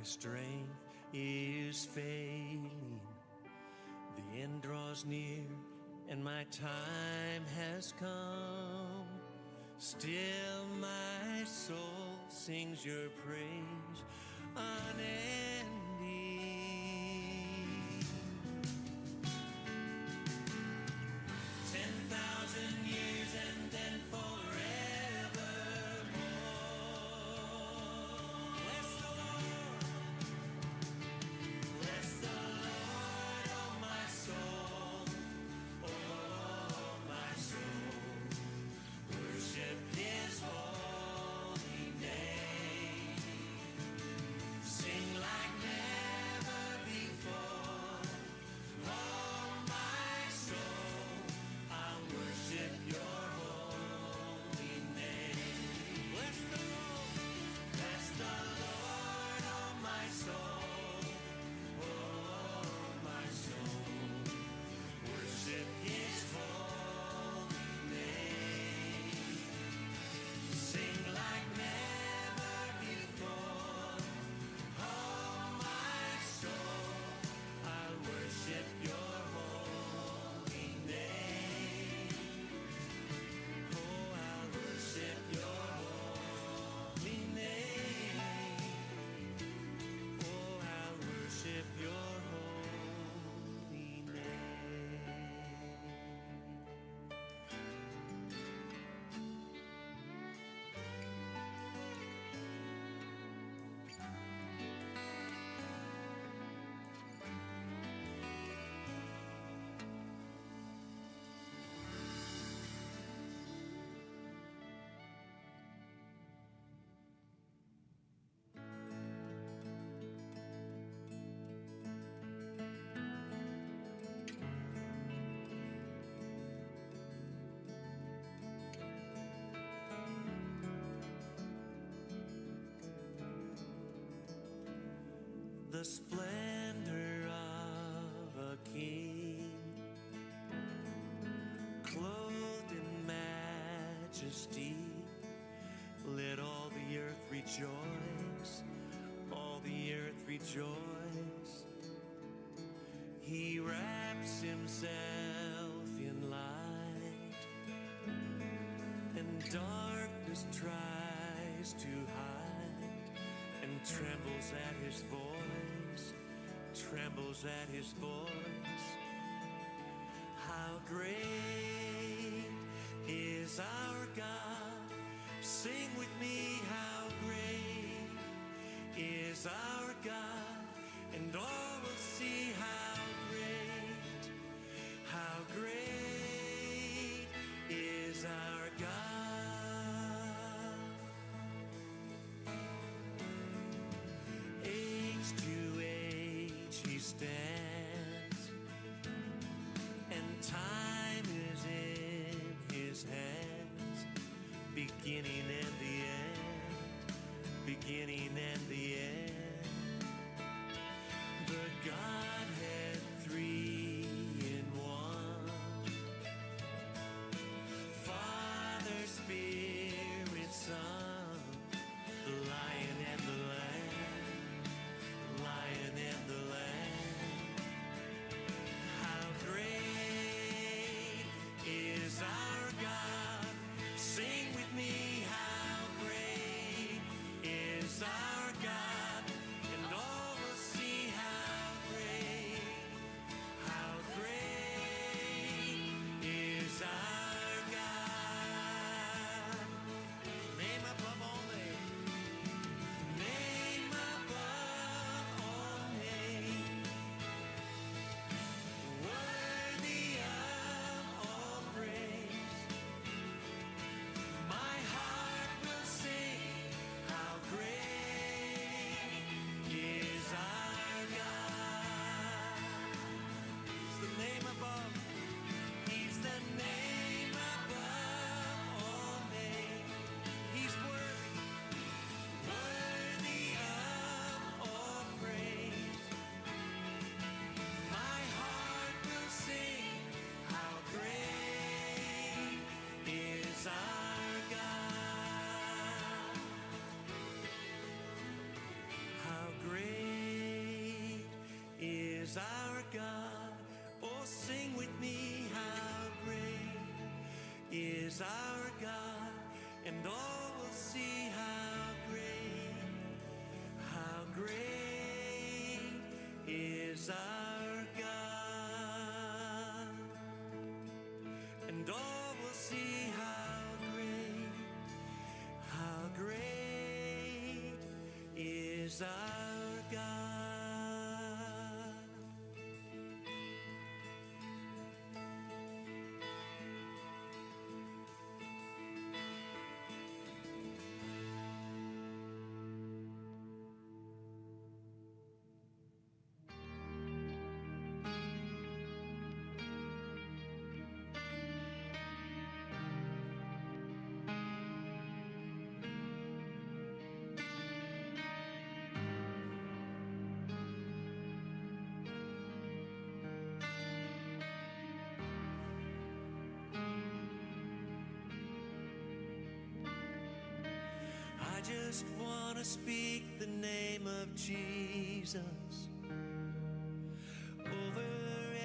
strength is failing. The end draws near and my time has come. Still my soul sings your praise unending. 10,000 years and then forevermore. Bless the Lord. Bless the Lord, oh my soul. Oh my soul. Worship His holy name. Sing like never before. Oh my soul, I'll worship your holy name. Bless the Lord. Bless the Lord, oh my soul. Oh my soul. Worship His holy name. Sing like never before. Oh my soul, I'll worship your holy name. Oh, I'll worship your holy name. Oh, I'll worship your holy name. The splendor of a king, clothed in majesty, let all the earth rejoice, all the earth rejoice. He wraps himself in light, and darkness tries to hide, and trembles at his voice, trembles at his voice. How great is our God? Sing with me, how great is our God? And all will see how great is our God. Age to age He stands, and time is in His hands, beginning and the end, beginning and the end. The God is our God. Oh, sing with me, how great is our God, and all will see how great is our God, and all will see how great is our God. I just want to speak the name of Jesus over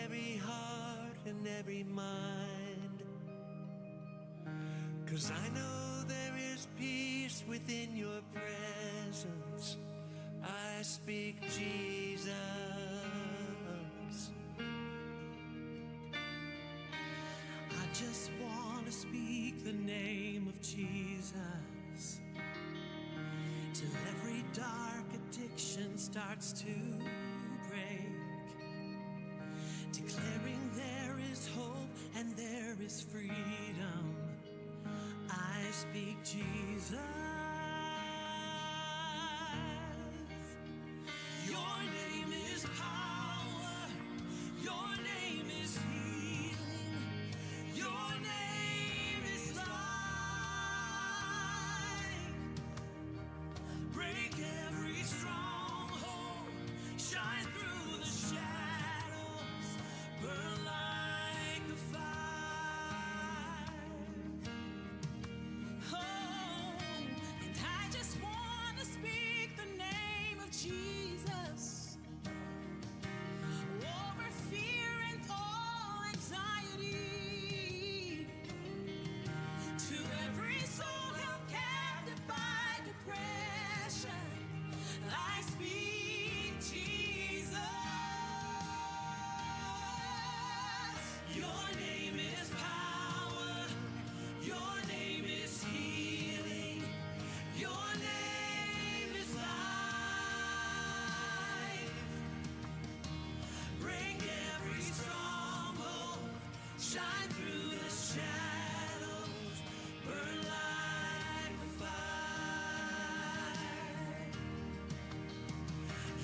every heart and every mind, 'cause I know there is peace within your presence. I speak Jesus. I just want to speak the name of Jesus till every dark addiction starts to break, declaring there is hope and there is freedom. I speak Jesus. Your name is power. Your name is healing. Your name is life. Break every stronghold. Shine through the shadows. Burn like a fire. Oh, and I just want to speak the name of Jesus over fear and all anxiety, to every soul held captive by depression. I speak Jesus. Your name is power. Your name is healing. Your name is life. Break every stronghold. Shine through the shadows. Burn like a fire.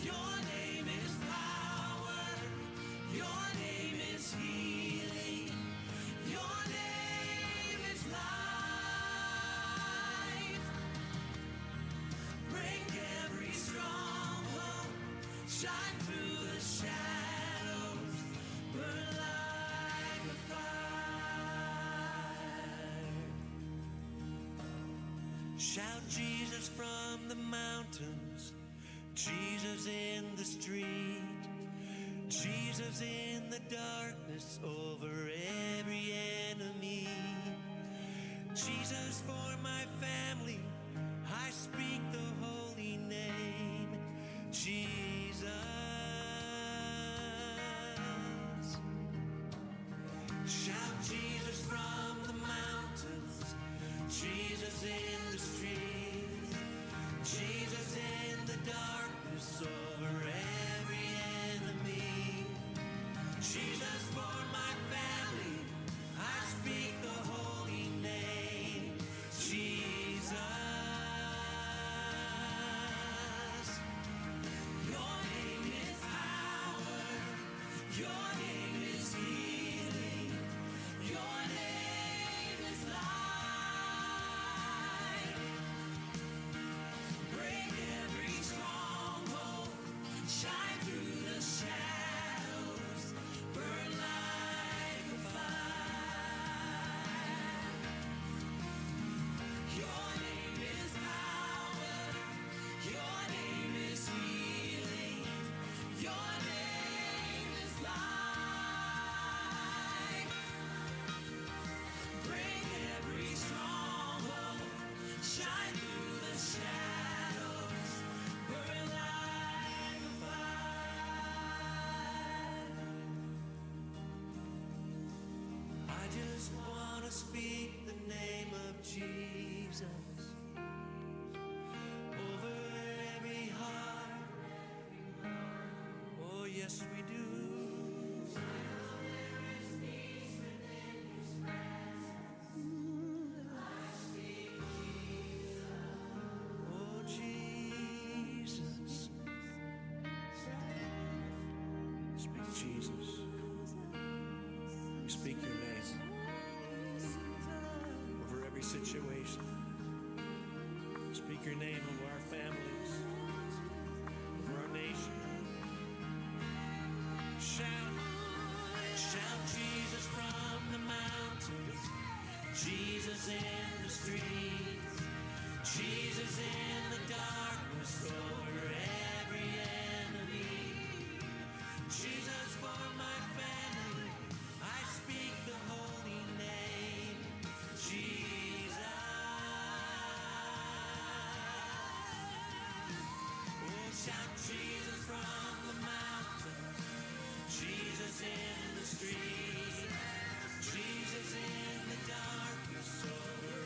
Your name is power. Your name is healing. Your name is life. Break every stronghold. Shine through the shadows. Burn like a fire. Shout Jesus from the mountains, Jesus in the street, Jesus in the darkness over every enemy. Jesus for my family, I speak the holy name, Jesus. Shout Jesus from the mountains, Jesus in the streets, Jesus in the darkness over every enemy. Jesus for my family, I speak the holy name, Jesus. Your name is just want to speak the name of Jesus over every heart. Oh, yes, we do. Oh, Jesus. Speak Jesus. We speak your name over every situation. Speak your name over our families, over our nation. Shout, shout Jesus from the mountains, Jesus in the streets, Jesus in the darkness over every enemy, Jesus for my family. I speak the holy name, Jesus. Oh, shout Jesus from the mountains, Jesus in the streets, Jesus in the darkness over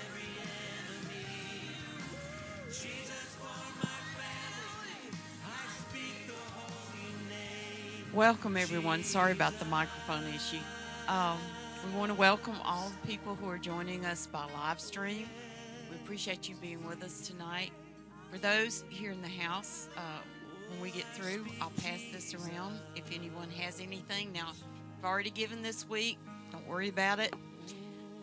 every enemy, Jesus for my family. I speak the holy name. Welcome, everyone. Sorry about the microphone issue. We want to welcome all the people who are joining us by live stream. We appreciate you being with us tonight. For those here in the house, when we get through, I'll pass this around if anyone has anything. Now, I've already given this week. Don't worry about it.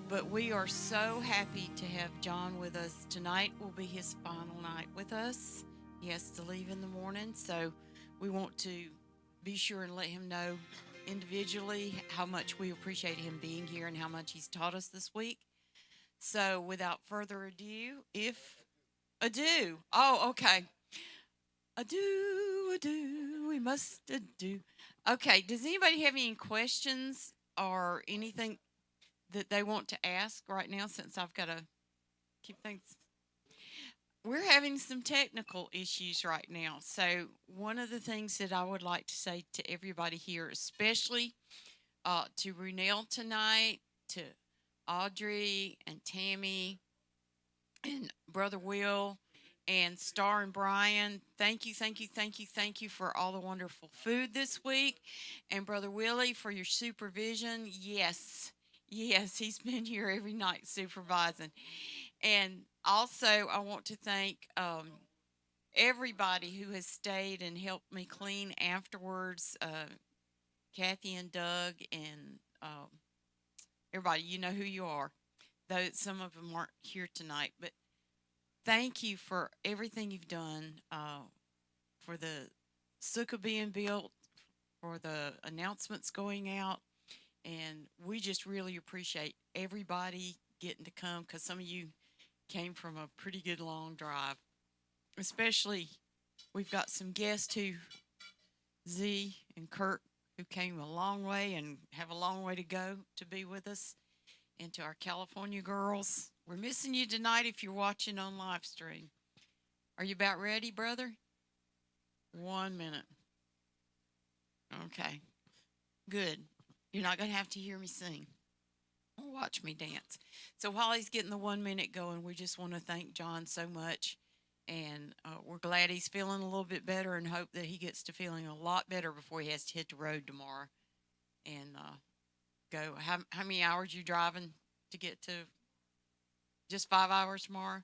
But we are so happy to have John with us. Tonight will be his final night with us. He has to leave in the morning, so we want to be sure and let him know individually how much we appreciate him being here and how much he's taught us this week. So without further ado, adieu. Oh, okay. Adieu, we must adieu. Okay, does anybody have any questions or anything that they want to ask right now, since I've got to keep things? We're having some technical issues right now. So one of the things that I would like to say to everybody here, especially to Runell tonight, to Audrey and Tammy and Brother Will and Star and Brian, thank you for all the wonderful food this week. And Brother Willie, for your supervision. Yes, he's been here every night supervising. And also, I want to thank everybody who has stayed and helped me clean afterwards. Kathy and Doug and everybody, you know who you are. Though some of them aren't here tonight. But thank you for everything you've done, for the Sukkot being built, for the announcements going out. And we just really appreciate everybody getting to come, because some of you came from a pretty good long drive. Especially, we've got some guests who, Z and Kirk, who came a long way and have a long way to go to be with us. And to our California girls, we're missing you tonight if you're watching on live stream. Are you about ready, brother? 1 minute. Okay. Good. You're not going to have to hear me sing or watch me dance. So while he's getting the 1 minute going, we just want to thank John so much. And we're glad he's feeling a little bit better, and hope that he gets to feeling a lot better before he has to hit the road tomorrow and go. How many hours you driving to get to? Just 5 hours tomorrow?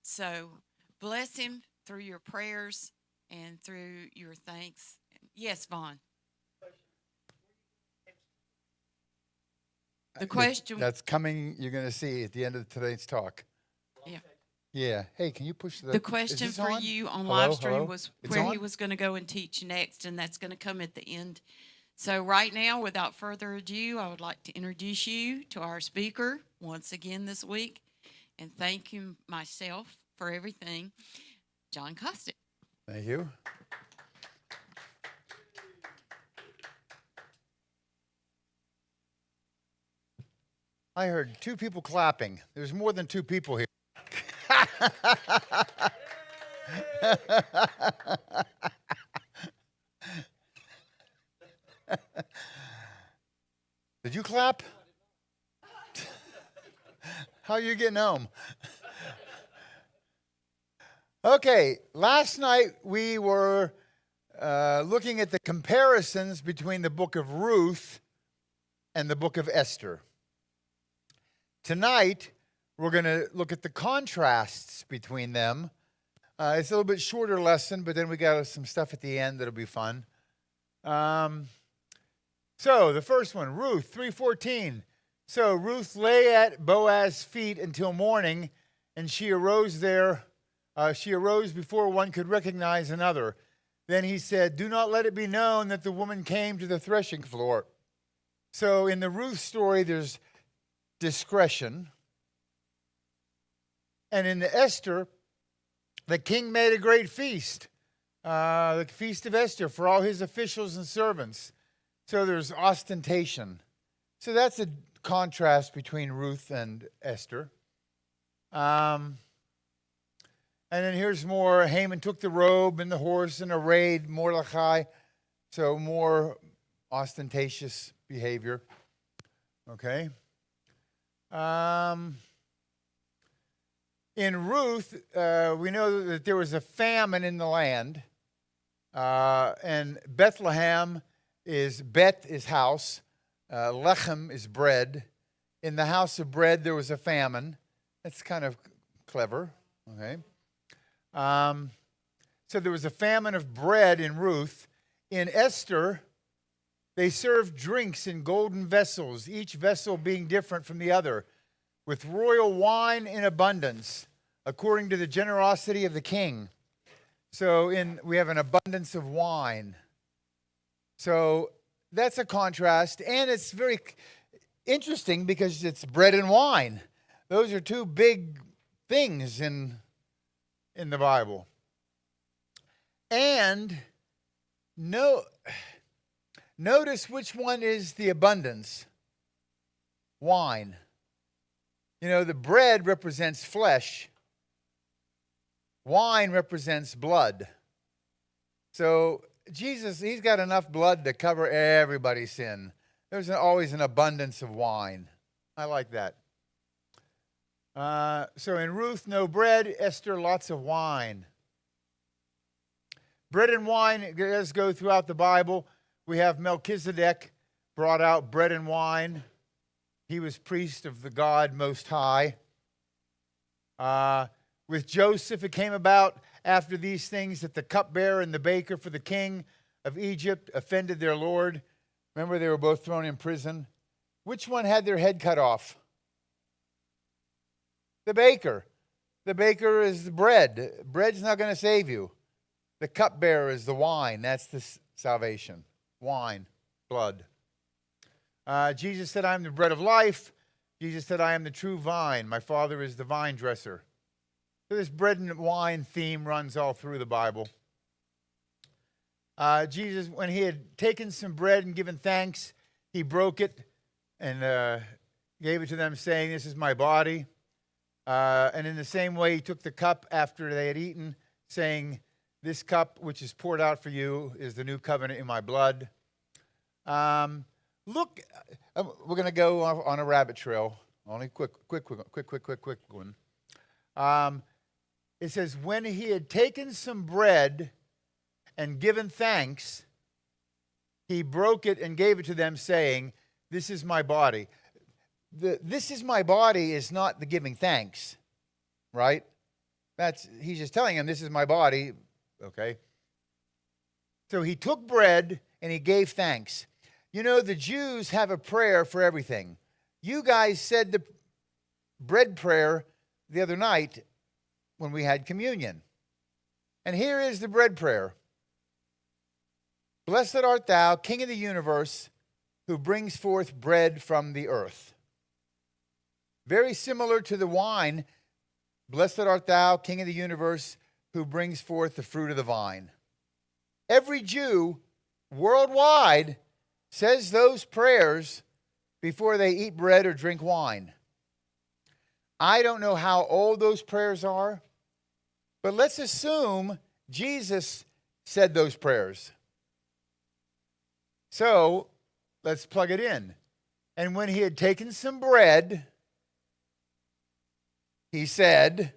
So bless him through your prayers and through your thanks. Yes, Vaughn. The question that's coming, you're going to see at the end of today's talk. Yeah. Yeah. Hey, can you push the... The question for on? you on Hello? live stream Hello? was It's where on? he was going to go and teach next, and that's going to come at the end. So right now, without further ado, I would like to introduce you to our speaker once again this week, and thank him myself for everything, John Costick. Thank you. I heard 2 people clapping. There's more than 2 people here. Did you clap? How are you getting home? Okay, last night we were looking at the comparisons between the book of Ruth and the book of Esther. Tonight, we're going to look at the contrasts between them. It's a little bit shorter lesson, but then we got some stuff at the end that'll be fun. So the first one, Ruth 3:14. So Ruth lay at Boaz's feet until morning, and she arose before one could recognize another. Then he said, "Do not let it be known that the woman came to the threshing floor." So in the Ruth story, there's discretion. And in the Esther, the king made a great feast, the feast of Esther, for all his officials and servants. So there's ostentation. So that's a contrast between Ruth and Esther. And then here's more. Haman took the robe and the horse and arrayed Mordecai. So more ostentatious behavior. Okay. In Ruth, we know that there was a famine in the land. And Bethlehem is Bet is house. Lechem is bread. In the house of bread, there was a famine. That's kind of clever. Okay. So there was a famine of bread in Ruth. In Esther, they served drinks in golden vessels, each vessel being different from the other, with royal wine in abundance, according to the generosity of the king. So we have an abundance of wine. So that's a contrast, and it's very interesting because it's bread and wine. Those are two big things in the Bible. And notice which one is the abundance. Wine. You know, the bread represents flesh. Wine represents blood. So Jesus, he's got enough blood to cover everybody's sin. There's always an abundance of wine. I like that. So in Ruth, no bread. Esther, lots of wine. Bread and wine does go throughout the Bible. We have Melchizedek brought out bread and wine. He was priest of the God Most High. With Joseph, it came about after these things that the cupbearer and the baker for the king of Egypt offended their Lord. Remember, they were both thrown in prison. Which one had their head cut off? The baker. The baker is the bread. Bread's not going to save you. The cupbearer is the wine. That's the salvation. Wine, blood. Jesus said, "I am the bread of life." Jesus said, "I am the true vine. My Father is the vine dresser." So this bread and wine theme runs all through the Bible. Jesus, when he had taken some bread and given thanks, he broke it and gave it to them, saying, "This is my body." And in the same way, he took the cup after they had eaten, saying, "This cup which is poured out for you is the new covenant in my blood." Look, we're going to go on a rabbit trail. Only quick one. It says, when he had taken some bread and given thanks, he broke it and gave it to them, saying, "This is my body." This is my body is not the giving thanks, right? He's just telling him, this is my body, okay? So he took bread and he gave thanks. You know, the Jews have a prayer for everything. You guys said the bread prayer the other night when we had communion. And here is the bread prayer. "Blessed art thou, King of the universe, who brings forth bread from the earth." Very similar to the wine. "Blessed art thou, King of the universe, who brings forth the fruit of the vine." Every Jew worldwide says those prayers before they eat bread or drink wine. I don't know how old those prayers are, but let's assume Jesus said those prayers. So let's plug it in. "And when he had taken some bread he said,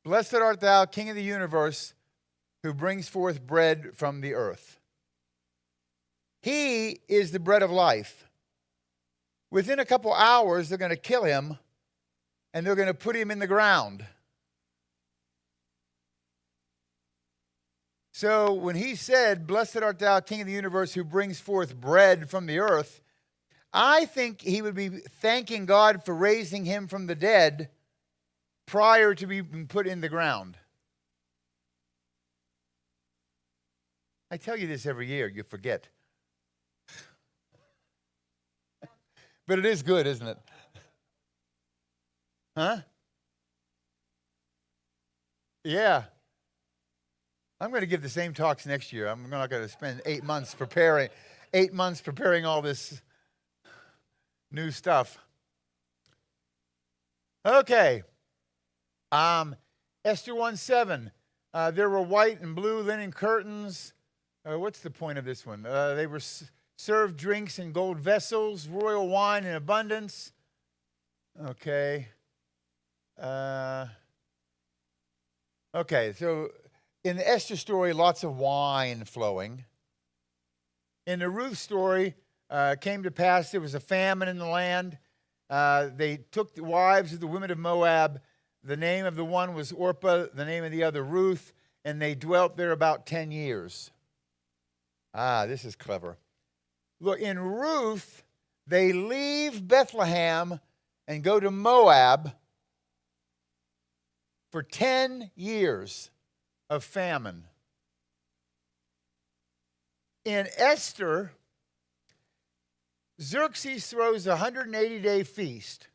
"Blessed art thou, King of the universe, who brings forth bread from the earth." He is the bread of life. Within a couple hours, they're going to kill him, and they're going to put him in the ground. So when he said, "Blessed art thou, King of the universe, who brings forth bread from the earth," I think he would be thanking God for raising him from the dead prior to being put in the ground. I tell you this every year, you forget. But it is good, isn't it? Huh? Yeah. I'm going to give the same talks next year. I'm not going to spend 8 months preparing all this new stuff. Okay. Esther 1:7. There were white and blue linen curtains. What's the point of this one? They were served drinks in gold vessels, royal wine in abundance. Okay. Okay, so in the Esther story, lots of wine flowing. In the Ruth story, came to pass there was a famine in the land. They took the wives of the women of Moab. The name of the one was Orpah, the name of the other Ruth, and they dwelt there about 10 years. This is clever. Look, in Ruth, they leave Bethlehem and go to Moab for 10 years of famine. In Esther, Xerxes throws a 180-day feast.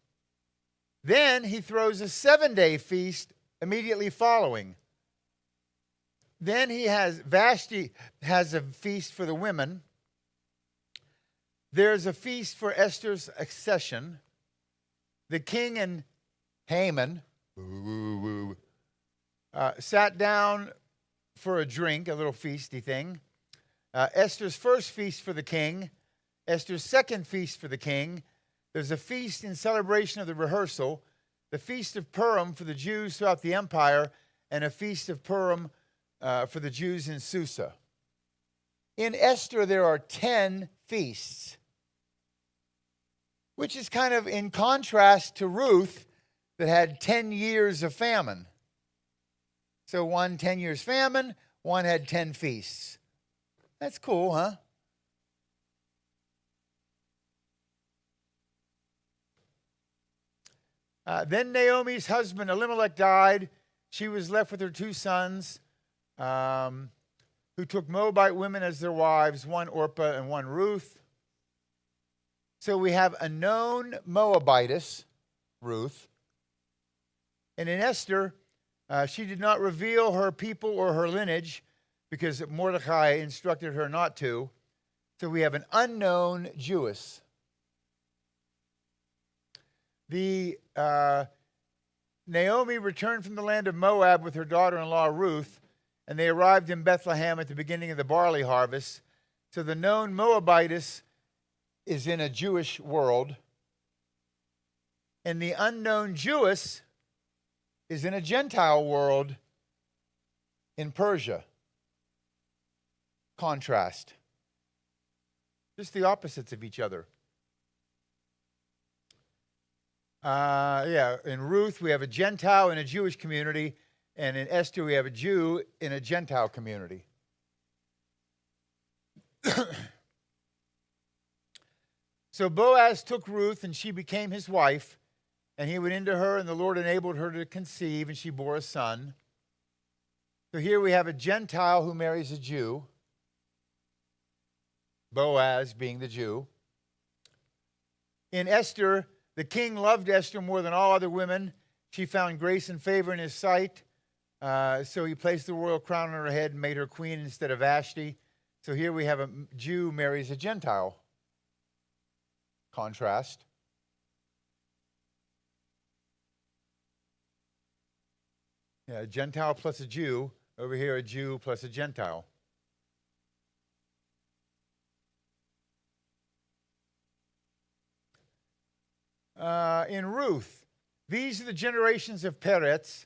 Then he throws a 7-day feast immediately following. Then Vashti has a feast for the women. There's a feast for Esther's accession. The king and Haman sat down for a drink, a little feasty thing. Esther's first feast for the king. Esther's second feast for the king. There's a feast in celebration of the rehearsal. The feast of Purim for the Jews throughout the empire. And a feast of Purim for the Jews in Susa. In Esther, there are 10 feasts, which is kind of in contrast to Ruth that had 10 years of famine. So one 10 years famine, one had 10 feasts. That's cool, huh? Then Naomi's husband Elimelech died. She was left with her 2 sons, who took Moabite women as their wives, one Orpah and one Ruth. So we have a known Moabitess, Ruth. And in Esther, she did not reveal her people or her lineage because Mordecai instructed her not to. So we have an unknown Jewess. Naomi returned from the land of Moab with her daughter-in-law Ruth, and they arrived in Bethlehem at the beginning of the barley harvest. So the known Moabitess is in a Jewish world, and the unknown Jewess is in a Gentile world in Persia. Contrast. Just the opposites of each other. In Ruth, we have a Gentile in a Jewish community, and in Esther, we have a Jew in a Gentile community. So Boaz took Ruth, and she became his wife, and he went into her, and the Lord enabled her to conceive, and she bore a son. So here we have a Gentile who marries a Jew, Boaz being the Jew. In Esther, the king loved Esther more than all other women. She found grace and favor in his sight. So he placed the royal crown on her head and made her queen instead of Vashti. So here we have a Jew marries a Gentile. Contrast. Yeah, a Gentile plus a Jew. Over here, a Jew plus a Gentile. In Ruth, These are the generations of Peretz.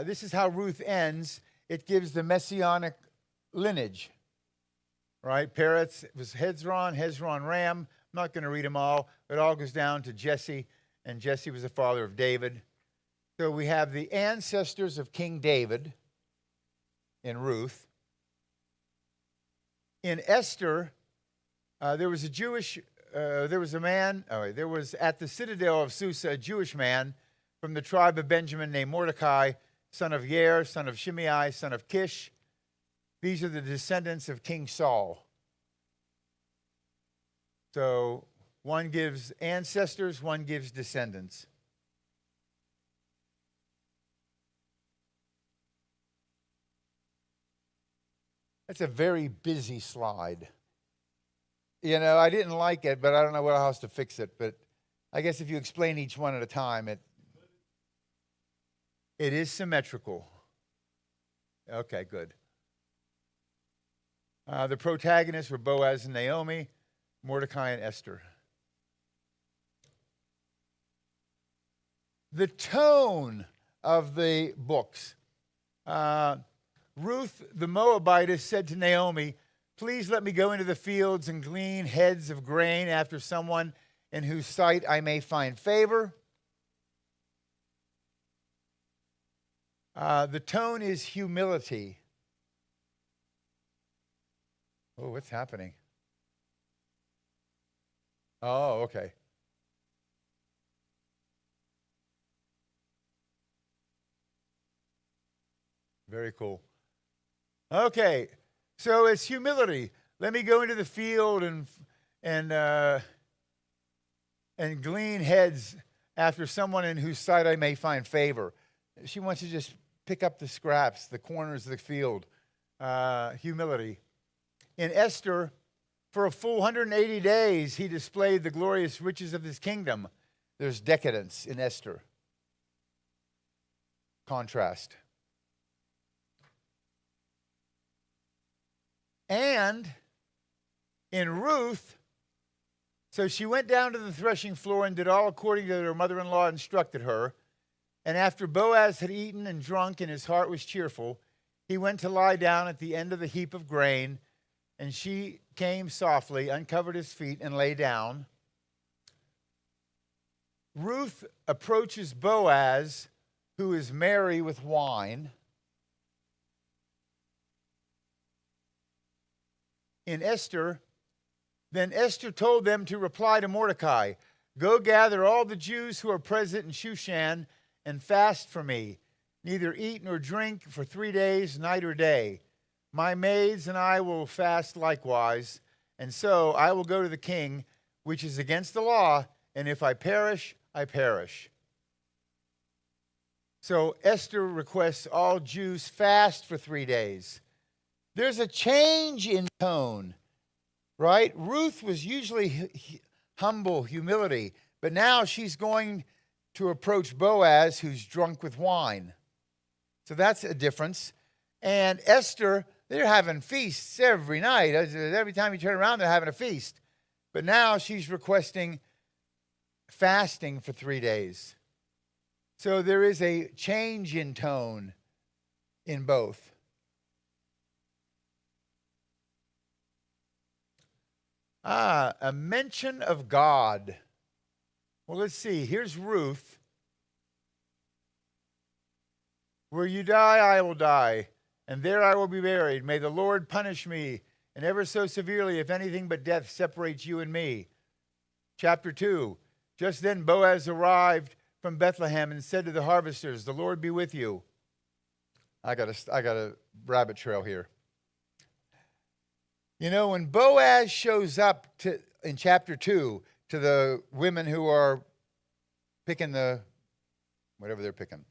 This is how Ruth ends. It gives the messianic lineage, right? Peretz was Hezron, Ram. I'm not going to read them all. It all goes down to Jesse, and Jesse was the father of David. So we have the ancestors of King David in Ruth. In Esther, there was at the citadel of Susa a Jewish man from the tribe of Benjamin named Mordecai, son of Yair, son of Shimei, son of Kish. These are the descendants of King Saul. So one gives ancestors, one gives descendants. That's a very busy slide. You know, I didn't like it, but I don't know what else to fix it. But I guess if you explain each one at a time, it is symmetrical. Okay, good. The protagonists were Boaz and Naomi, Mordecai and Esther. The tone of the books. Ruth the Moabitess said to Naomi, "Please let me go into the fields and glean heads of grain after someone in whose sight I may find favor." The tone is humility. Oh, what's happening? Oh, okay. Very cool. Okay, so it's humility. Let me go into the field and glean heads after someone in whose sight I may find favor. She wants to just pick up the scraps, the corners of the field. Humility. In Esther, for a full 180 days, he displayed the glorious riches of his kingdom. There's decadence in Esther. Contrast. And in Ruth, so she went down to the threshing floor and did all according to her mother-in-law instructed her. And after Boaz had eaten and drunk and his heart was cheerful, he went to lie down at the end of the heap of grain. And she came softly, uncovered his feet, and lay down. Ruth approaches Boaz, who is merry with wine. In Esther, then Esther told them to reply to Mordecai, "Go gather all the Jews who are present in Shushan and fast for me. Neither eat nor drink for 3 days, night or day. My maids and I will fast likewise, and so I will go to the king, which is against the law, and if I perish, I perish." So Esther requests all Jews fast for 3 days. There's a change in tone, right? Ruth was usually humble, humility, but now she's going to approach Boaz, who's drunk with wine. So that's a difference. And Esther, they're having feasts every night. Every time you turn around, they're having a feast. But now she's requesting fasting for 3 days. So there is a change in tone in both. A mention of God. Well, let's see. Here's Ruth. "Where you die, I will die, and there I will be buried. May the Lord punish me, and ever so severely, if anything but death separates you and me." Chapter 2. Just then Boaz arrived from Bethlehem and said to the harvesters, "The Lord be with you." I got a rabbit trail here. You know, when Boaz shows up in chapter 2 to the women who are picking whatever they're picking.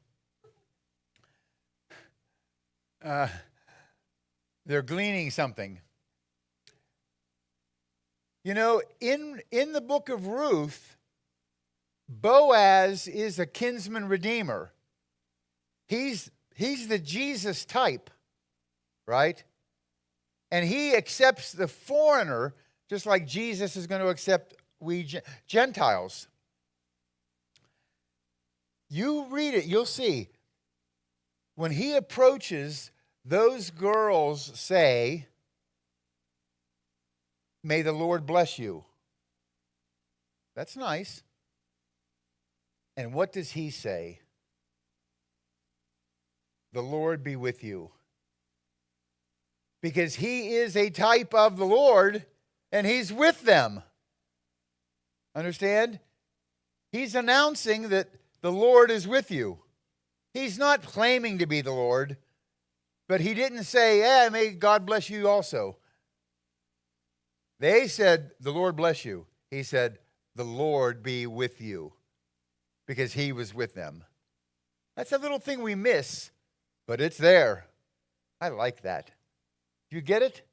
They're gleaning something. You know, in the book of Ruth, Boaz is a kinsman redeemer. He's the Jesus type, right? And he accepts the foreigner just like Jesus is going to accept we Gentiles. You read it, you'll see. When he approaches, those girls say, "May the Lord bless you." That's nice. And what does he say? "The Lord be with you." Because he is a type of the Lord, and he's with them. Understand? He's announcing that the Lord is with you. He's not claiming to be the Lord, but he didn't say, "Yeah, may God bless you also." They said, "The Lord bless you." He said, "The Lord be with you," because he was with them. That's a little thing we miss, but it's there. I like that. You get it?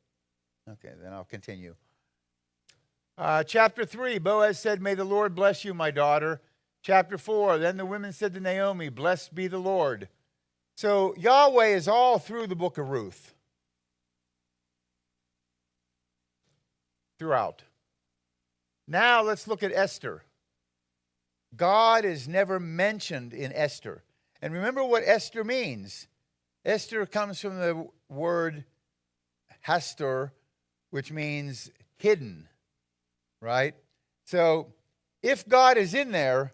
Okay, then I'll continue. Chapter 3, Boaz said, "May the Lord bless you, my daughter." Chapter 4, then the women said to Naomi, "Blessed be the Lord." So Yahweh is all through the book of Ruth. Throughout. Now let's look at Esther. God is never mentioned in Esther. And remember what Esther means. Esther comes from the word Hastor, which means hidden, right? So if God is in there,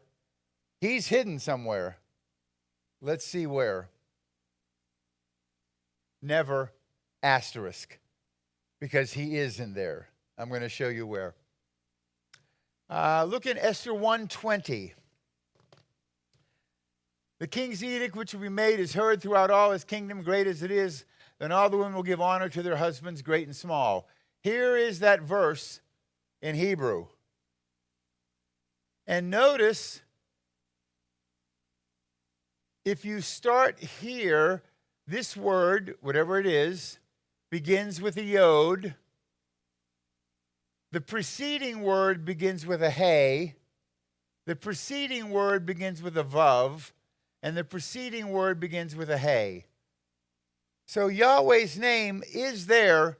he's hidden somewhere. Let's see where. Never asterisk, because he is in there. I'm going to show you where. Look in Esther 1:20. "The king's edict which will be made is heard throughout all his kingdom, great as it is. Then all the women will give honor to their husbands, great and small." Here is that verse in Hebrew. And notice, if you start here, this word, whatever it is, begins with a yod. The preceding word begins with a hey. The preceding word begins with a vav. And the preceding word begins with a hey. So Yahweh's name is there,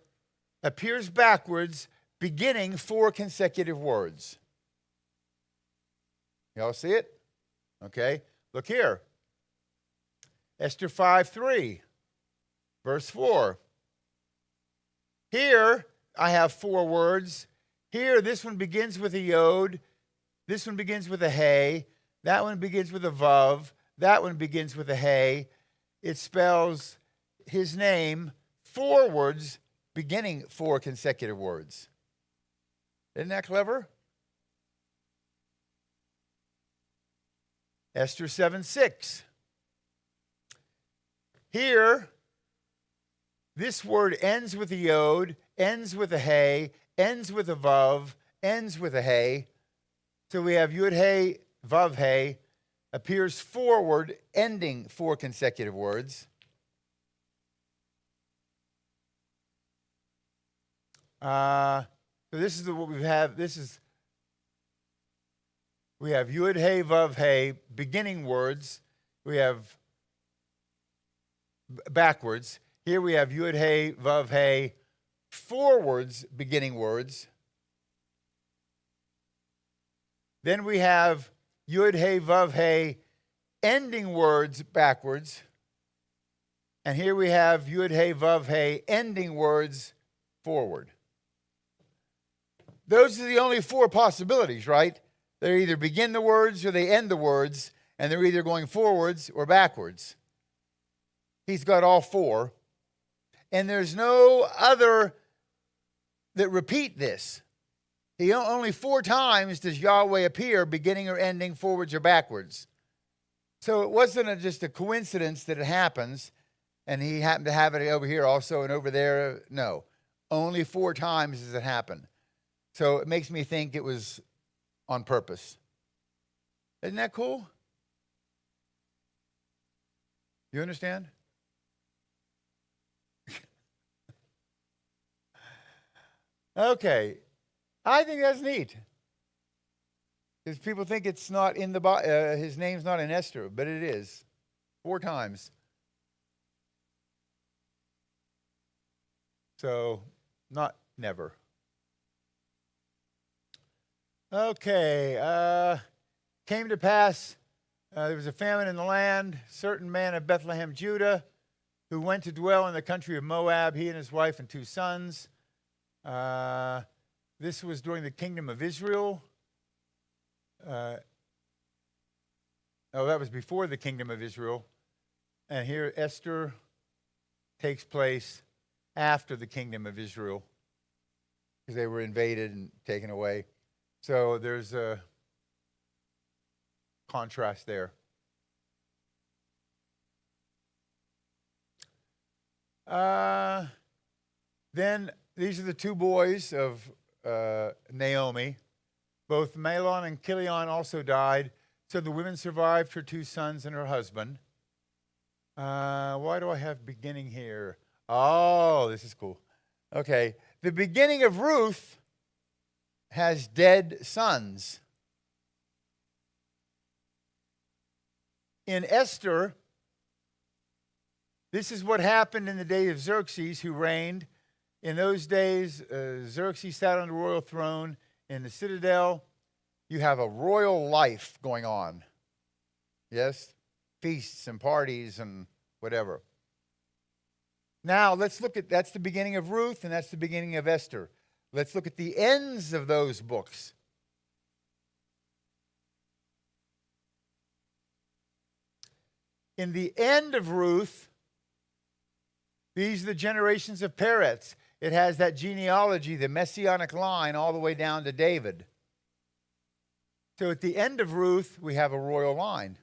appears backwards, beginning 4 consecutive words. Y'all see it? Okay. Look here. Esther 5:3, verse 4. Here I have 4 words. Here, this one begins with a yod. This one begins with a hey. That one begins with a vav. That one begins with a hey. It spells his name forwards, beginning 4 consecutive words. Isn't that clever? Esther 7:6. Here, this word ends with a yod, ends with a hey, ends with a vav, ends with a hey. So we have yud hey, vav hey, appears forward, ending 4 consecutive words. So this is what we have. We have yud hey, vav hey, beginning words. We have backwards. Here we have yud hey, vav hey, forwards, beginning words. Then we have yud hey, vav hey, ending words backwards. And here we have yud hey, vav hey, ending words forward. Those are the only 4 possibilities, right? They either begin the words or they end the words, and they're either going forwards or backwards. He's got all 4. And there's no other that repeat this. Only 4 times does Yahweh appear, beginning or ending, forwards or backwards. So it wasn't just a coincidence that it happens, and he happened to have it over here also and over there. No. Only 4 times does it happen. So it makes me think it was on purpose. Isn't that cool? You understand? Okay. I think that's neat. Because people think it's not in the his name's not in Esther, but it is. 4 times. So, not never. Okay. Came to pass There was a famine in the land. Certain man of Bethlehem, Judah, who went to dwell in the country of Moab, he and his wife and 2 sons. This was during the kingdom of Israel. That was before the kingdom of Israel. And here Esther takes place after the kingdom of Israel, because they were invaded and taken away. So there's a contrast there. Then these are the 2 boys of Naomi. Both Mahlon and Chilion also died. So the women survived her 2 sons and her husband. Why do I have beginning here? Oh, this is cool. Okay. The beginning of Ruth has dead sons. In Esther, this is what happened in the day of Xerxes, who reigned. In those days, Xerxes sat on the royal throne in the citadel. You have a royal life going on. Yes? Feasts and parties and whatever. Now, let's look at, that's the beginning of Ruth, and that's the beginning of Esther. Let's look at the ends of those books. In the end of Ruth, these are the generations of Peretz. It has that genealogy, the messianic line, all the way down to David. So at the end of Ruth, we have a royal line.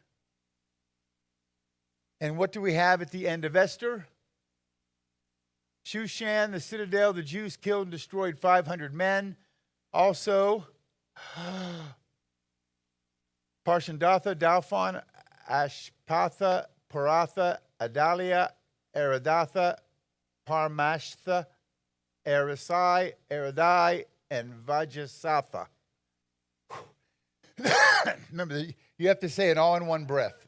And what do we have at the end of Esther? Shushan, the citadel, the Jews killed and destroyed 500 men. Also, Parshandatha, Dalphon, Ashpatha, Paratha, Adalia, Aridatha, Parmashtha, Arisai, Aridai, and Vajasatha. Remember, you have to say it all in one breath.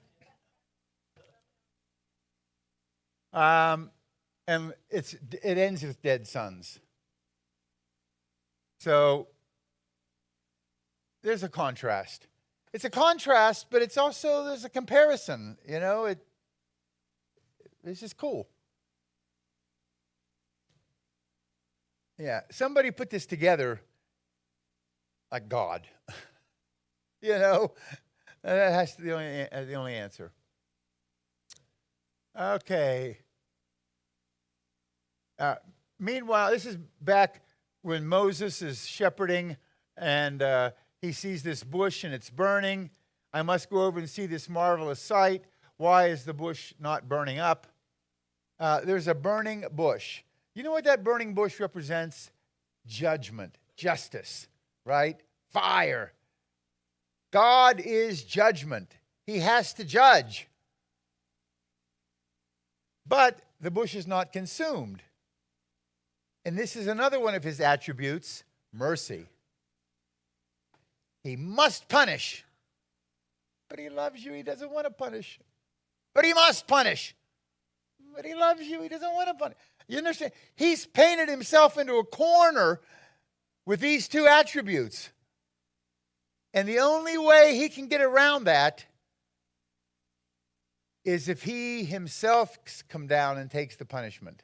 And it ends with dead sons. So there's a contrast. It's a contrast, but it's also, there's a comparison. You know, it's just cool. Yeah, somebody put this together like God. You know, that's the only answer. Okay. Meanwhile, this is back when Moses is shepherding and he sees this bush and it's burning. I must go over and see this marvelous sight. Why is the bush not burning up? There's a burning bush. You know what that burning bush represents? Judgment, justice, right? Fire. God is judgment. He has to judge. But the bush is not consumed. And this is another one of his attributes, mercy. He must punish. But he loves you. He doesn't want to punish. But he must punish. But he loves you. He doesn't want to punish. You understand? He's painted himself into a corner with these 2 attributes. And the only way he can get around that is if he himself comes down and takes the punishment.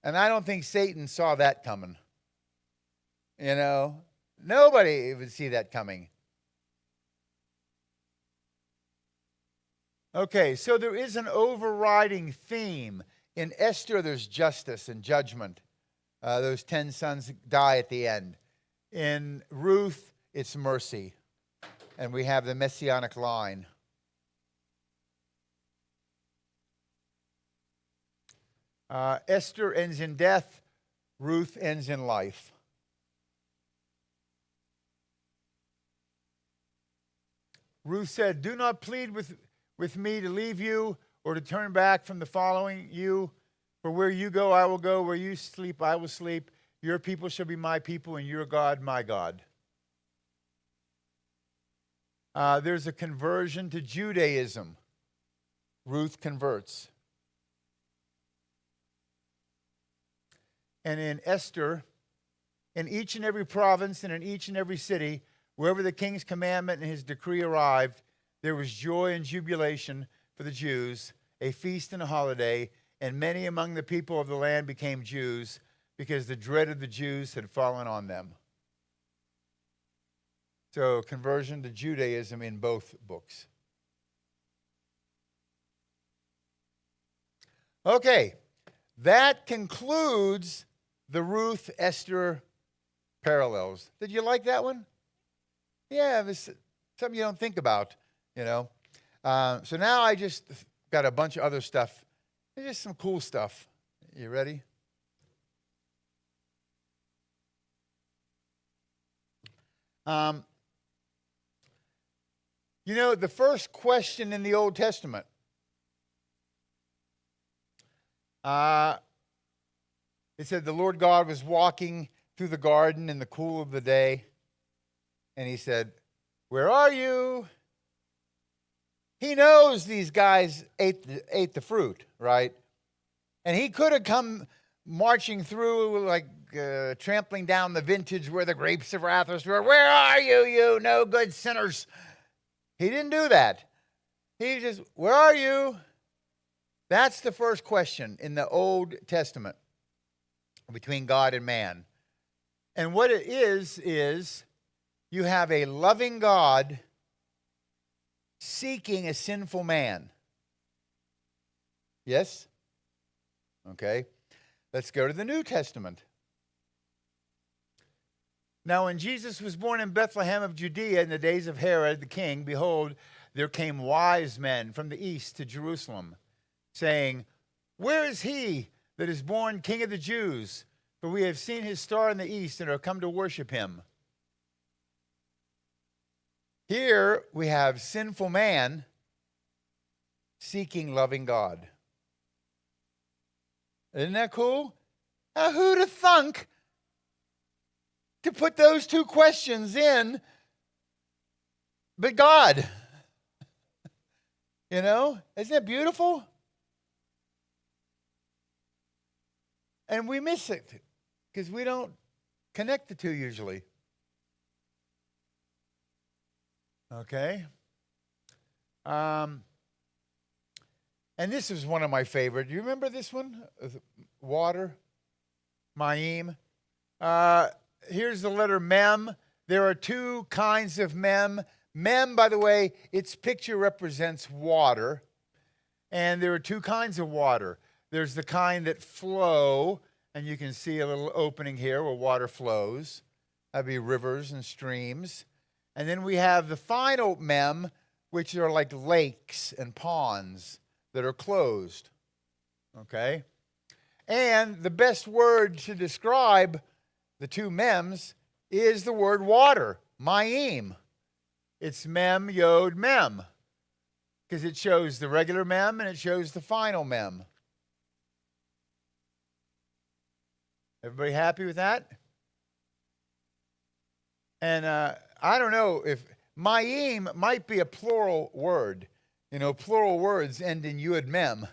And I don't think Satan saw that coming. You know, nobody would see that coming. Okay, so there is an overriding theme. In Esther, there's justice and judgment. Those 10 sons die at the end. In Ruth, it's mercy. And we have the messianic line. Esther ends in death. Ruth ends in life. Ruth said, "Do not plead with me to leave you or to turn back from the following you. For where you go, I will go. Where you sleep, I will sleep. Your people shall be my people, and your God, my God." There's a conversion to Judaism. Ruth converts. And in Esther, in each and every province and in each and every city, Wherever the king's commandment and his decree arrived, there was joy and jubilation for the Jews, a feast and a holiday, and many among the people of the land became Jews because the dread of the Jews had fallen on them. So, conversion to Judaism in both books. Okay, that concludes the Ruth Esther parallels. Did you like that one? Yeah, it was something you don't think about, you know. So now I just got a bunch of other stuff. Just some cool stuff. You ready? You know, the first question in the Old Testament, it said the Lord God was walking through the garden in the cool of the day, and he said, "Where are you?" He knows these guys ate the fruit, right? And he could have come marching through, like trampling down the vintage where the grapes of wrath were. "Where are you, you no good sinners?" He didn't do that. He just, "Where are you?" That's the first question in the Old Testament between God and man. And what it is you have a loving God seeking a sinful man. Yes? Okay. Let's go to the New Testament. Now, when Jesus was born in Bethlehem of Judea in the days of Herod the king, behold, there came wise men from the east to Jerusalem, saying, "Where is he that is born King of the Jews? For we have seen his star in the east and are come to worship him." Here we have sinful man seeking loving God. Isn't that cool? Now, who'd have thunk to put those two questions in but God? You know, isn't that beautiful? And we miss it because we don't connect the two usually. Okay. And this is one of my favorite. Do you remember this one? Water. Mayim. Here's the letter Mem. There are two kinds of Mem. Mem, by the way, its picture represents water. And there are two kinds of water. There's the kind that flow, and you can see a little opening here where water flows. That'd be rivers and streams. And then we have the final Mem, which are like lakes and ponds that are closed. Okay? And the best word to describe the two Mems is the word water, Mayim. It's Mem, Yod, Mem. Because it shows the regular Mem and it shows the final Mem. Everybody happy with that? And I don't know if Mayim might be a plural word. You know, plural words end in Yud Mem.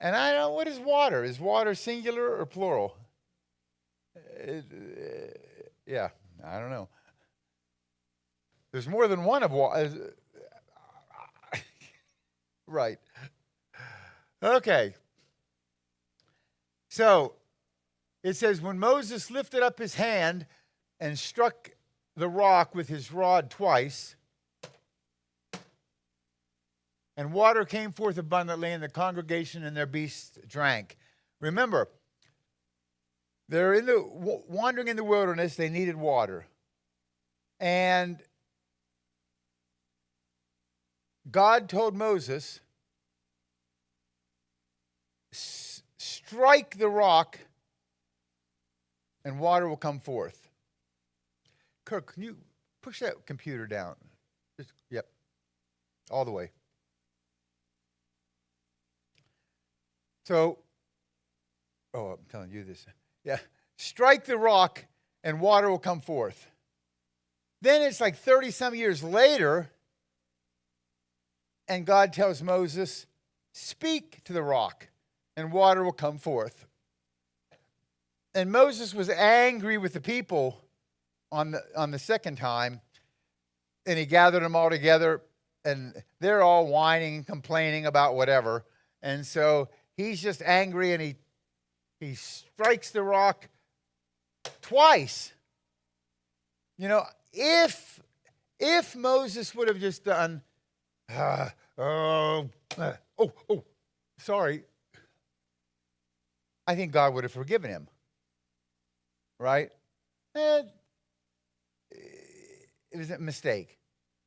And I don't know, what is water? Is water singular or plural? Yeah, I don't know. There's more than one of water. Right. Okay. So, it says, when Moses lifted up his hand and struck the rock with his rod twice, and water came forth abundantly, and the congregation and their beasts drank. Remember, they're wandering in the wilderness. They needed water. And God told Moses, strike the rock and water will come forth. Kirk, can you push that computer down? Yep. All the way. So, I'm telling you this. Yeah. Strike the rock and water will come forth. Then it's like 30 some years later, and God tells Moses, speak to the rock and water will come forth. And Moses was angry with the people on the second time, and he gathered them all together, and they're all whining and complaining about whatever. And so he's just angry, and he strikes the rock twice. You know, if Moses would have just done, sorry, I think God would have forgiven him, right? It was a mistake.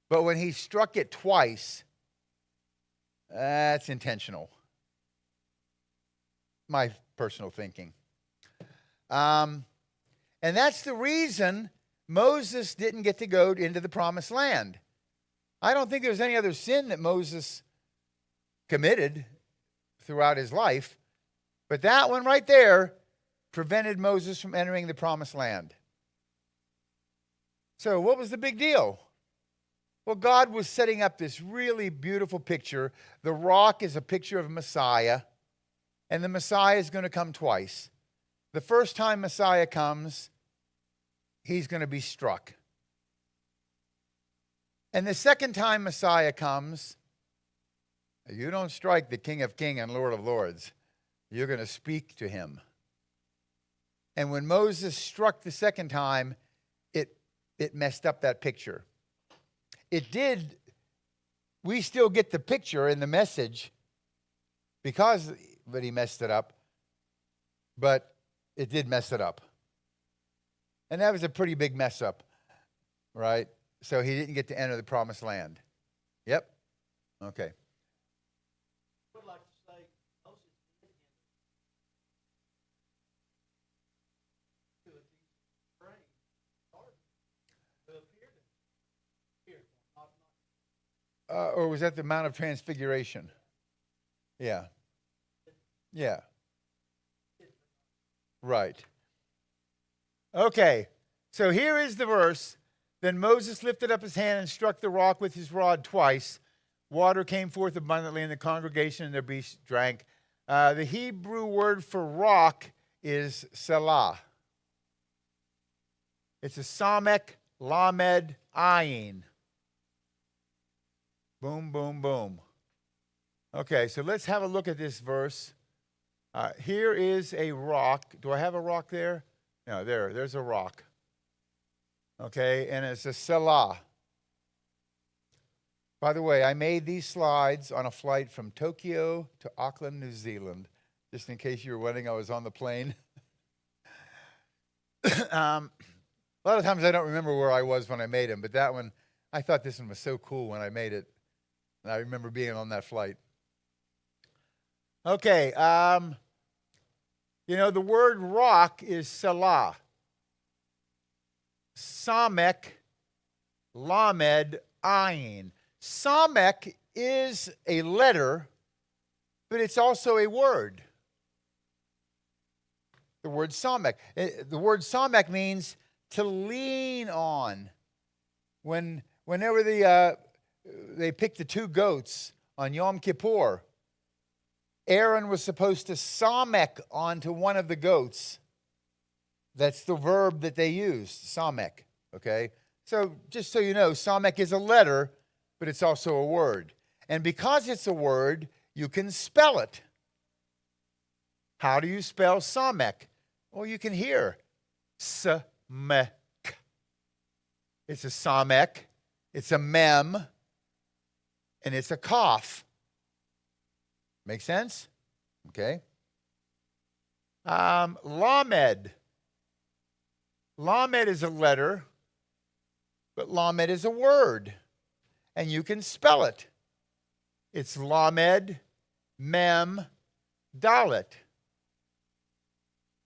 But when he struck it twice, that's intentional. My personal thinking. And that's the reason Moses didn't get to go into the promised land. I don't think there's any other sin that Moses committed throughout his life, but that one right there prevented Moses from entering the promised land. So what was the big deal? Well, God was setting up this really beautiful picture. The rock is a picture of Messiah, and the Messiah is going to come twice. The first time Messiah comes, he's going to be struck. And the second time Messiah comes, you don't strike the King of Kings and Lord of Lords. You're going to speak to him. And when Moses struck the second time, it messed up that picture. It did. We still get the picture in the message but he messed it up. But it did mess it up. And that was a pretty big mess up, right? So he didn't get to enter the promised land. Yep. Okay. I would like to say Moses did enter to a decent spring, garden, to appear to him. Or was that the Mount of Transfiguration? Yeah. Yeah. Right. Okay. So here is the verse. Then Moses lifted up his hand and struck the rock with his rod twice. Water came forth abundantly, and the congregation and their beasts drank. The Hebrew word for rock is Selah. It's a Samek, Lamed, Ayin. Boom, boom, boom. Okay, so let's have a look at this verse. Here is a rock. Do I have a rock there? No, there's a rock. Okay, and it's a Selah. By the way, I made these slides on a flight from Tokyo to Auckland, New Zealand, just in case you were wondering I was on the plane. A lot of times I don't remember where I was when I made them, but that one, I thought this one was so cool when I made it. And I remember being on that flight. Okay, the word rock is Selah. Samek, Lamed, Ayin. Samek is a letter, but it's also a word. The word Samek. The word Samek means to lean on. Whenever they picked the two goats on Yom Kippur, Aaron was supposed to Samek onto one of the goats. That's the verb that they used, Samek, okay? So just so you know, Samek is a letter, but it's also a word. And because it's a word, you can spell it. How do you spell Samek? Well, you can hear Samek. It's a Samek, it's a mem, and it's a kaf. Make sense? Okay. Lamed. Lamed is a letter, but Lamed is a word, and you can spell it. It's Lamed, Mem, Dalet.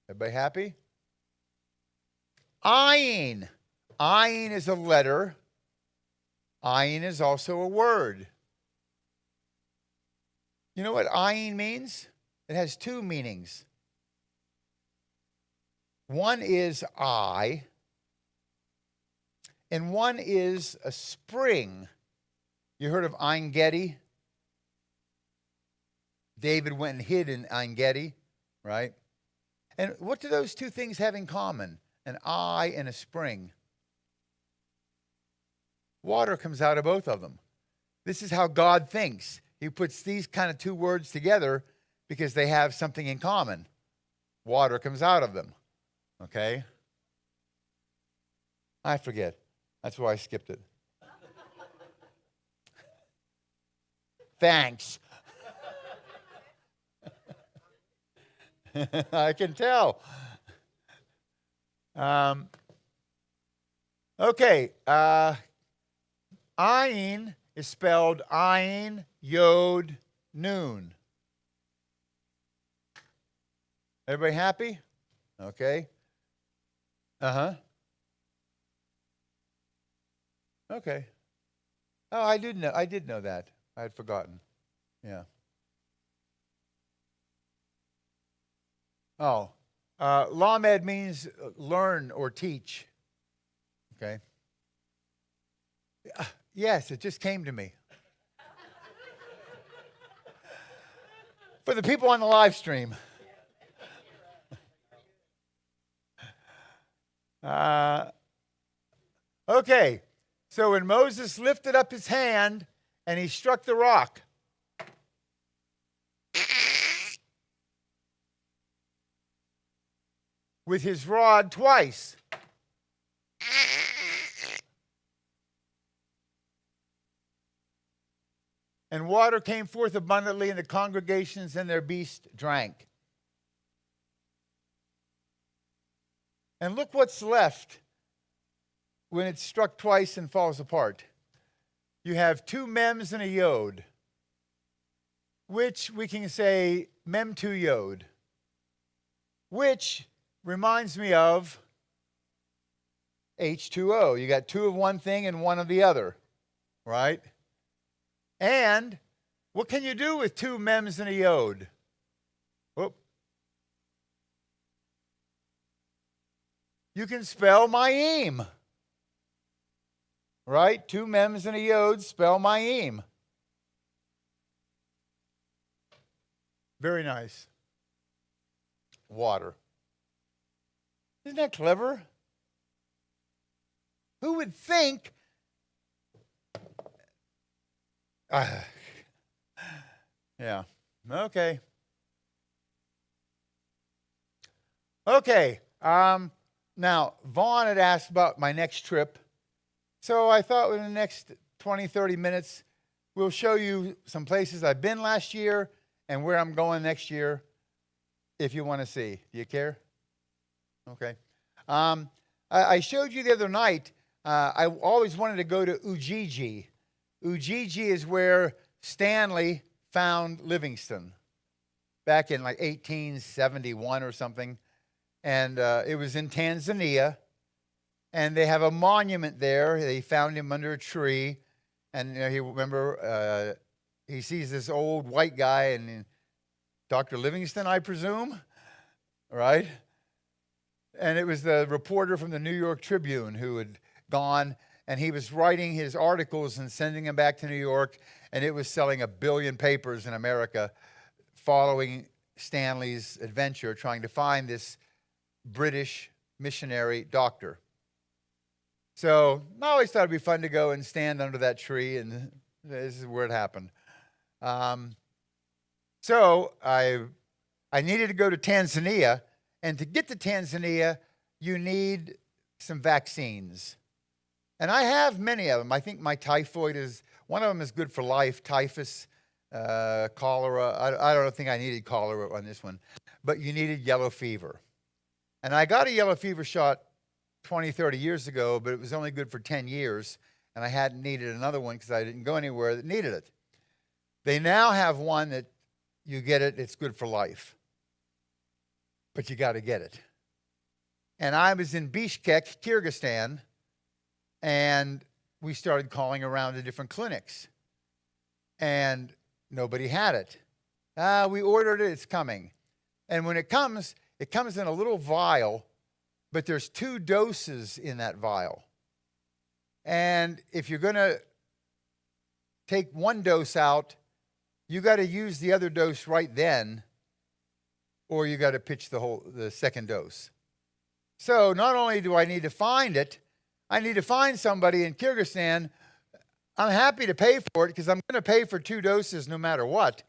Everybody happy? Ayin. Ayin is a letter. Ayin is also a word. You know what ayin means? It has two meanings. One is eye, and one is a spring. You heard of Ein Gedi? David went and hid in Ein Gedi, right? And what do those two things have in common? An eye and a spring. Water comes out of both of them. This is how God thinks. He puts these kind of two words together because they have something in common. Water comes out of them. Okay? I forget. That's why I skipped it. Thanks. I can tell. Okay. Ayin is spelled Ayin, Yod, Nun. Everybody happy? Okay. Uh-huh. Okay. Oh, I did know that. I had forgotten. Yeah. Oh. Lamed means learn or teach. Okay. Yes, it just came to me. For the people on the live stream. Okay. So when Moses lifted up his hand and he struck the rock, with his rod twice, and water came forth abundantly, and the congregations and their beasts drank. And look what's left when it's struck twice and falls apart. You have two mems and a yod, which we can say mem to yod, which reminds me of H2O. You got two of one thing and one of the other, right? And what can you do with two mems and a yod? Whoop. You can spell Mayim. Right? Two mems and a yod spell Mayim. Very nice. Water. Isn't that clever? Who would think? Yeah. Okay. Okay. Now, Vaughn had asked about my next trip. So I thought in the next 20, 30 minutes, we'll show you some places I've been last year and where I'm going next year, if you want to see. Do you care? Okay. I showed you the other night, I always wanted to go to Ujiji. Ujiji is where Stanley found Livingston back in like 1871 or something. And it was in Tanzania. And they have a monument there. They found him under a tree. And he sees this old white guy, and Dr. Livingston, I presume, right? And it was the reporter from the New York Tribune who had gone, and he was writing his articles and sending them back to New York, and it was selling 1 billion papers in America following Stanley's adventure, trying to find this British missionary doctor. So I always thought it'd be fun to go and stand under that tree, and this is where it happened. So I needed to go to Tanzania, and to get to Tanzania, you need some vaccines. And I have many of them. I think my typhoid one of them is good for life, typhus, cholera. I don't think I needed cholera on this one, but you needed yellow fever. And I got a yellow fever shot 20, 30 years ago, but it was only good for 10 years, and I hadn't needed another one because I didn't go anywhere that needed it. They now have one that you get it, it's good for life. But you got to get it. And I was in Bishkek, Kyrgyzstan, and we started calling around to different clinics. And nobody had it. We ordered it, it's coming. And when it comes in a little vial, but there's 2 doses in that vial. And if you're going to take one dose out, you got to use the other dose right then, or you got to pitch the second dose. So not only do I need to find it, I need to find somebody in Kyrgyzstan I'm happy to pay for it because I'm going to pay for 2 doses no matter what.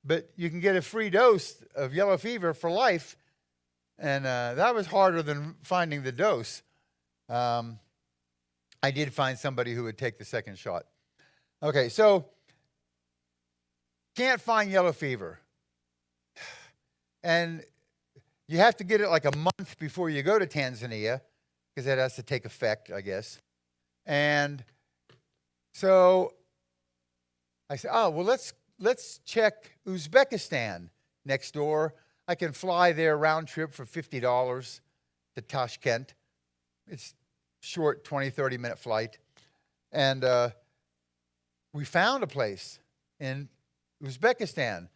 But you can get a free dose of yellow fever for life. And that was harder than finding the dose. I did find somebody who would take the second shot. Okay, so can't find yellow fever. And you have to get it like a month before you go to Tanzania because that has to take effect, I guess. And so I said, oh, well, let's check Uzbekistan next door. I can fly there round trip for $50 to Tashkent. It's short 20, 30-minute flight. And we found a place in Uzbekistan.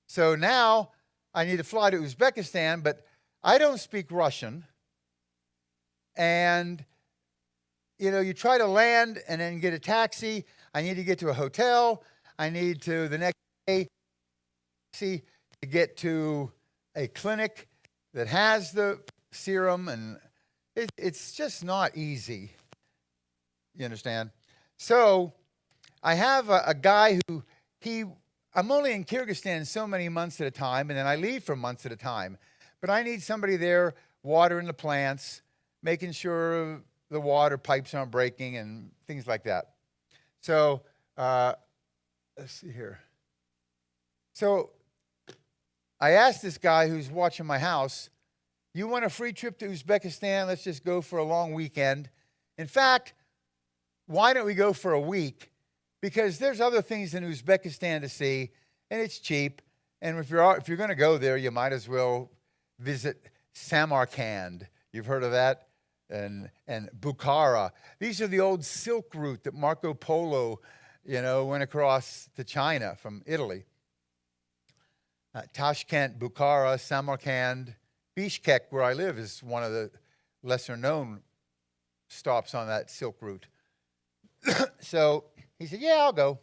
So now I need to fly to Uzbekistan, but I don't speak Russian. And, you know, you try to land and then get a taxi. I need to get to a hotel. I need to, the next day, to get to a clinic that has the serum, and it's just not easy. You understand? So I have a guy who, I'm only in Kyrgyzstan so many months at a time, and then I leave for months at a time. But I need somebody there watering the plants, making sure the water pipes aren't breaking and things like that. So let's see here. So I asked this guy who's watching my house, you want a free trip to Uzbekistan? Let's just go for a long weekend. In fact, why don't we go for a week? Because there's other things in Uzbekistan to see, and it's cheap. And if you're going to go there, you might as well visit Samarkand. You've heard of that? And Bukhara. These are the old Silk Route that Marco Polo, went across to China from Italy. Tashkent, Bukhara, Samarkand, Bishkek, where I live, is one of the lesser-known stops on that Silk Route. So he said, yeah, I'll go.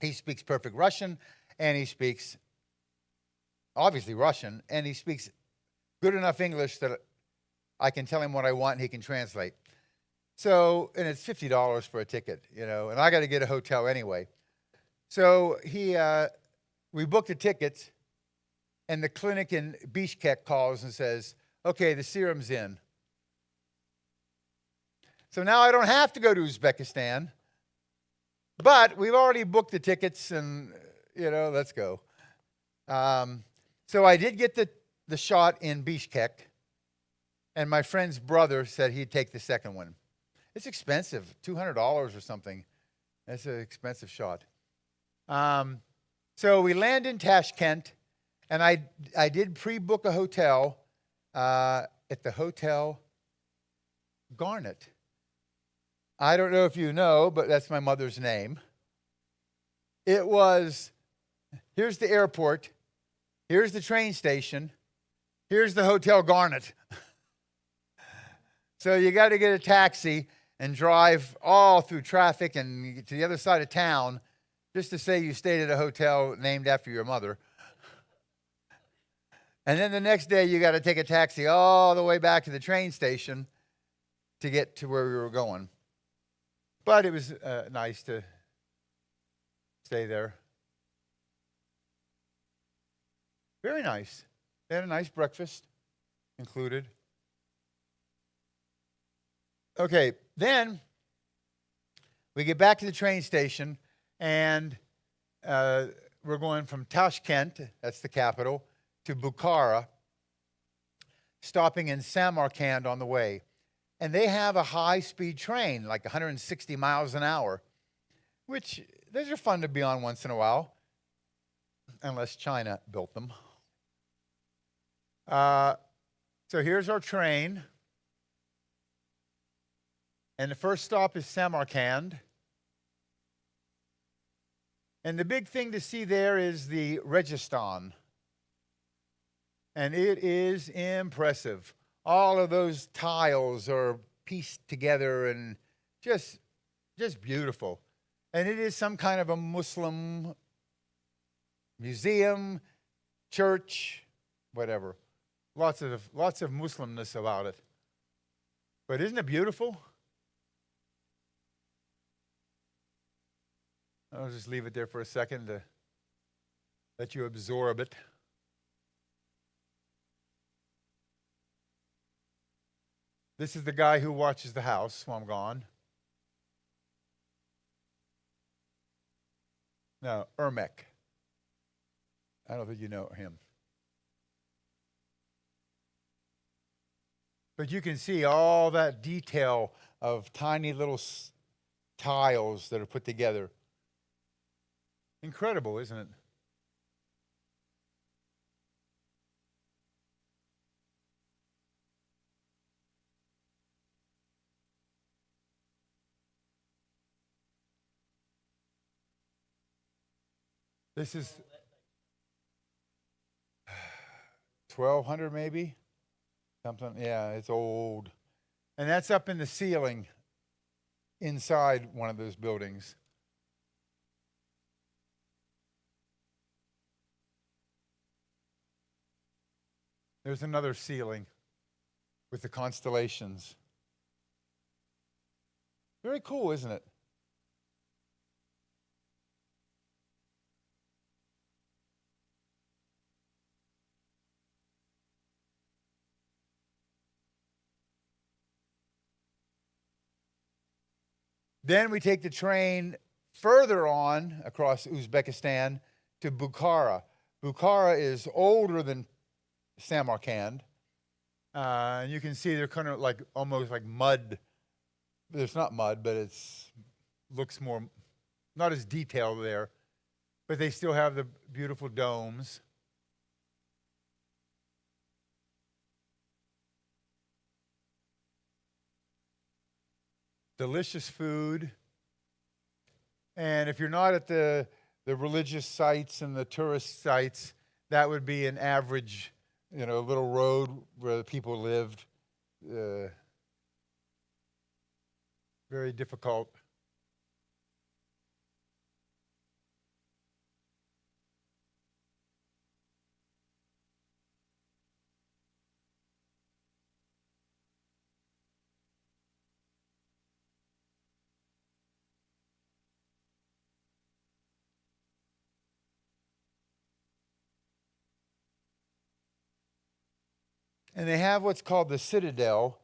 He speaks perfect Russian, and he speaks, obviously, Russian, and he speaks good enough English that I can tell him what I want and he can translate. So, and it's $50 for a ticket, and I got to get a hotel anyway. So we booked the tickets, and the clinic in Bishkek calls and says, okay, the serum's in. So now I don't have to go to Uzbekistan, but we've already booked the tickets and, let's go. So I did get the shot in Bishkek, and my friend's brother said he'd take the second one. It's expensive, $200 or something. That's an expensive shot. So we land in Tashkent, and I did pre-book a hotel at the Hotel Garnet. I don't know if you know, but that's my mother's name. Here's the airport, here's the train station, here's the Hotel Garnet. So you got to get a taxi and drive all through traffic and get to the other side of town just to say you stayed at a hotel named after your mother. And then the next day you got to take a taxi all the way back to the train station to get to where we were going. But it was nice to stay there. Very nice. They had a nice breakfast included. Okay, then we get back to the train station, and we're going from Tashkent, that's the capital, to Bukhara, stopping in Samarkand on the way. And they have a high-speed train, like 160 miles an hour, which those are fun to be on once in a while, unless China built them. So here's our train. And the first stop is Samarkand. And the big thing to see there is the Registan. And it is impressive. All of those tiles are pieced together and just beautiful. And it is some kind of a Muslim museum, church, whatever. Lots of Muslimness about it. But isn't it beautiful? I'll just leave it there for a second to let you absorb it. This is the guy who watches the house while I'm gone. No, Ermek. I don't think you know him. But you can see all that detail of tiny little tiles that are put together. Incredible, isn't it? This is 1200 maybe? Something, yeah, it's old. And that's up in the ceiling inside one of those buildings. There's another ceiling with the constellations. Very cool, isn't it? Then we take the train further on across Uzbekistan to Bukhara. Bukhara is older than Samarkand. And you can see they're kind of like almost like mud. It's not mud, but it's looks more, not as detailed there. But they still have the beautiful domes. Delicious food. And if you're not at the religious sites and the tourist sites, that would be an average, little road where the people lived. Very difficult. And they have what's called the Citadel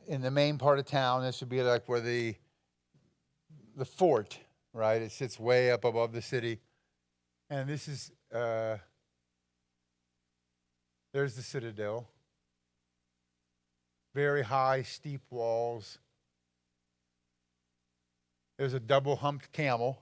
in the main part of town. This would be like where the fort, right? It sits way up above the city. And this is, there's the Citadel. Very high, steep walls. There's a double-humped camel.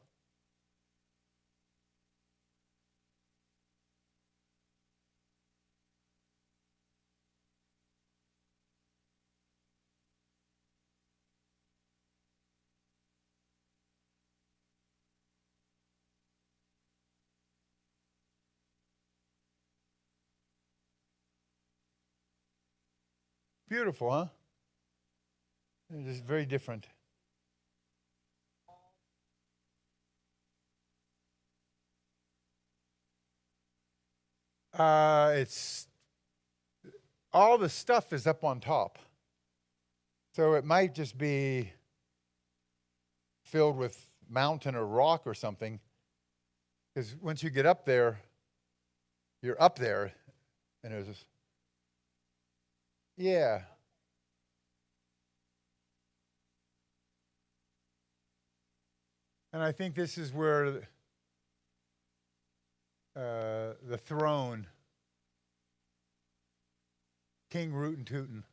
Beautiful, huh? It's just very different. It's all the stuff is up on top. So it might just be filled with mountain or rock or something. Because once you get up there, you're up there. And there's this. Yeah. And I think this is where the throne, King Rootin' Tootin'.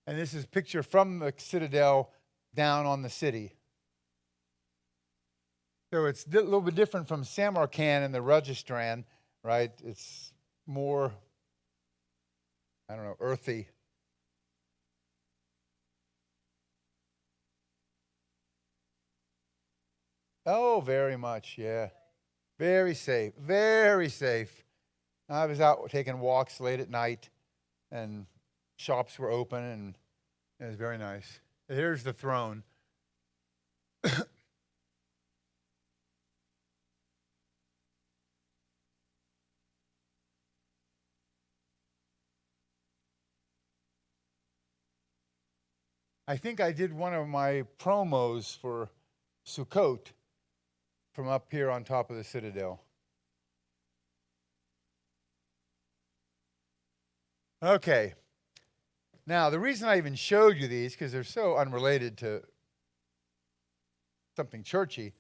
And this is a picture from the Citadel down on the city. So it's a little bit different from Samarkand and the Rajasthan, right? It's more, earthy. Oh, very much, yeah. Very safe, very safe. I was out taking walks late at night, and shops were open, and it was very nice. Here's the throne. I think I did one of my promos for Sukkot from up here on top of the Citadel. Okay. Now, the reason I even showed you these, because they're so unrelated to something churchy,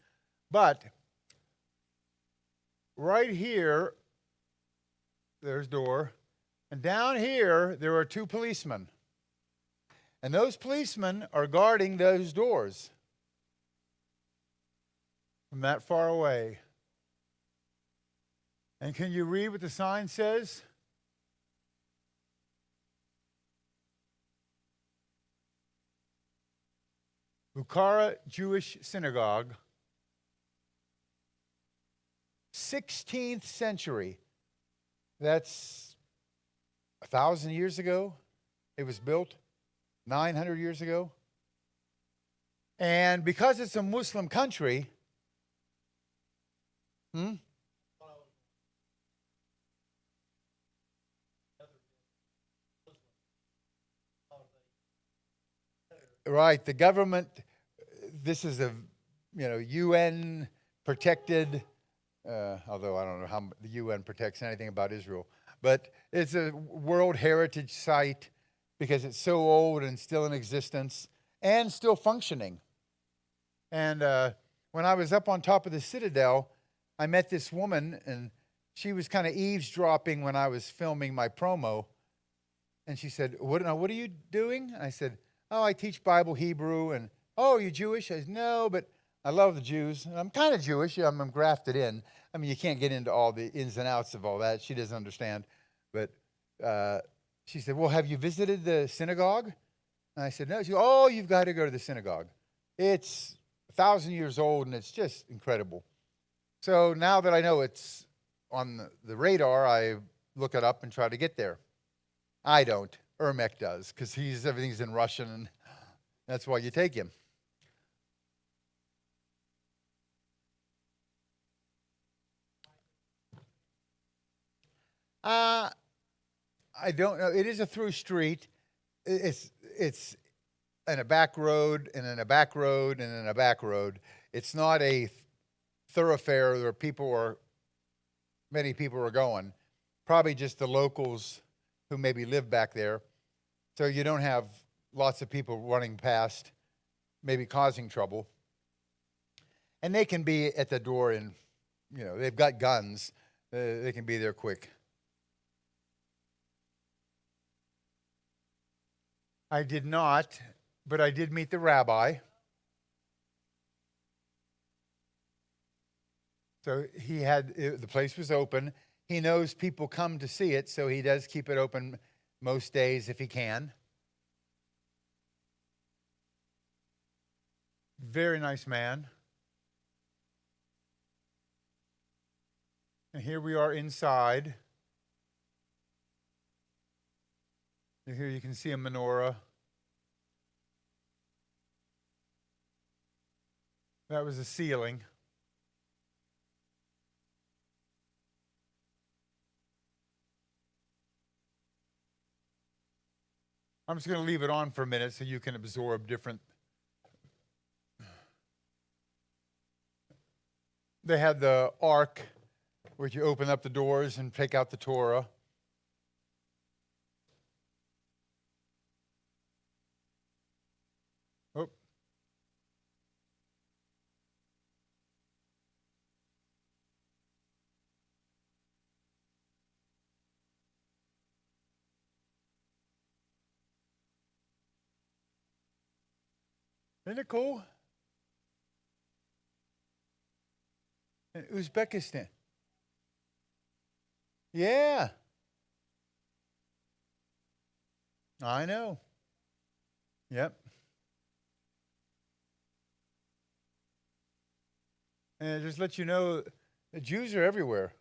but right here, there's door, and down here, there are two policemen. And those policemen are guarding those doors from that far away. And can you read what the sign says? Bukhara Jewish Synagogue, 16th century. That's 1,000 years ago. It was built 900 years ago. And because it's a Muslim country, right, the government, this is a UN protected, although I don't know how the UN protects anything about Israel, but it's a World Heritage Site because it's so old and still in existence and still functioning. And when I was up on top of the Citadel, I met this woman, and she was kind of eavesdropping when I was filming my promo. And she said, what are you doing? I said, oh, I teach Bible Hebrew. And, oh, you Jewish? I said, no, but I love the Jews. And I'm kind of Jewish. I'm grafted in. I mean, you can't get into all the ins and outs of all that. She doesn't understand. But she said, well, have you visited the synagogue? And I said, no. She said, oh, you've got to go to the synagogue. It's 1,000 years old, and it's just incredible. So now that I know it's on the radar, I look it up and try to get there. I don't. Ermek does, because everything's in Russian, and that's why you take him. I don't know. It is a through street. It's in a back road, and in a back road, and in a back road. It's not a thoroughfare where many people are going. Probably just the locals who maybe live back there. So you don't have lots of people running past, maybe causing trouble. And they can be at the door, and they've got guns. They can be there quick. I did not, but I did meet the rabbi. So the place was open. He knows people come to see it, so he does keep it open most days if he can. Very nice man. And here we are inside. Here you can see a menorah. That was the ceiling. I'm just going to leave it on for a minute so you can absorb different. They had the ark, where you open up the doors and take out the Torah. Oh. Isn't it cool? In Uzbekistan. Yeah. I know. Yep. And just let you know, the Jews are everywhere.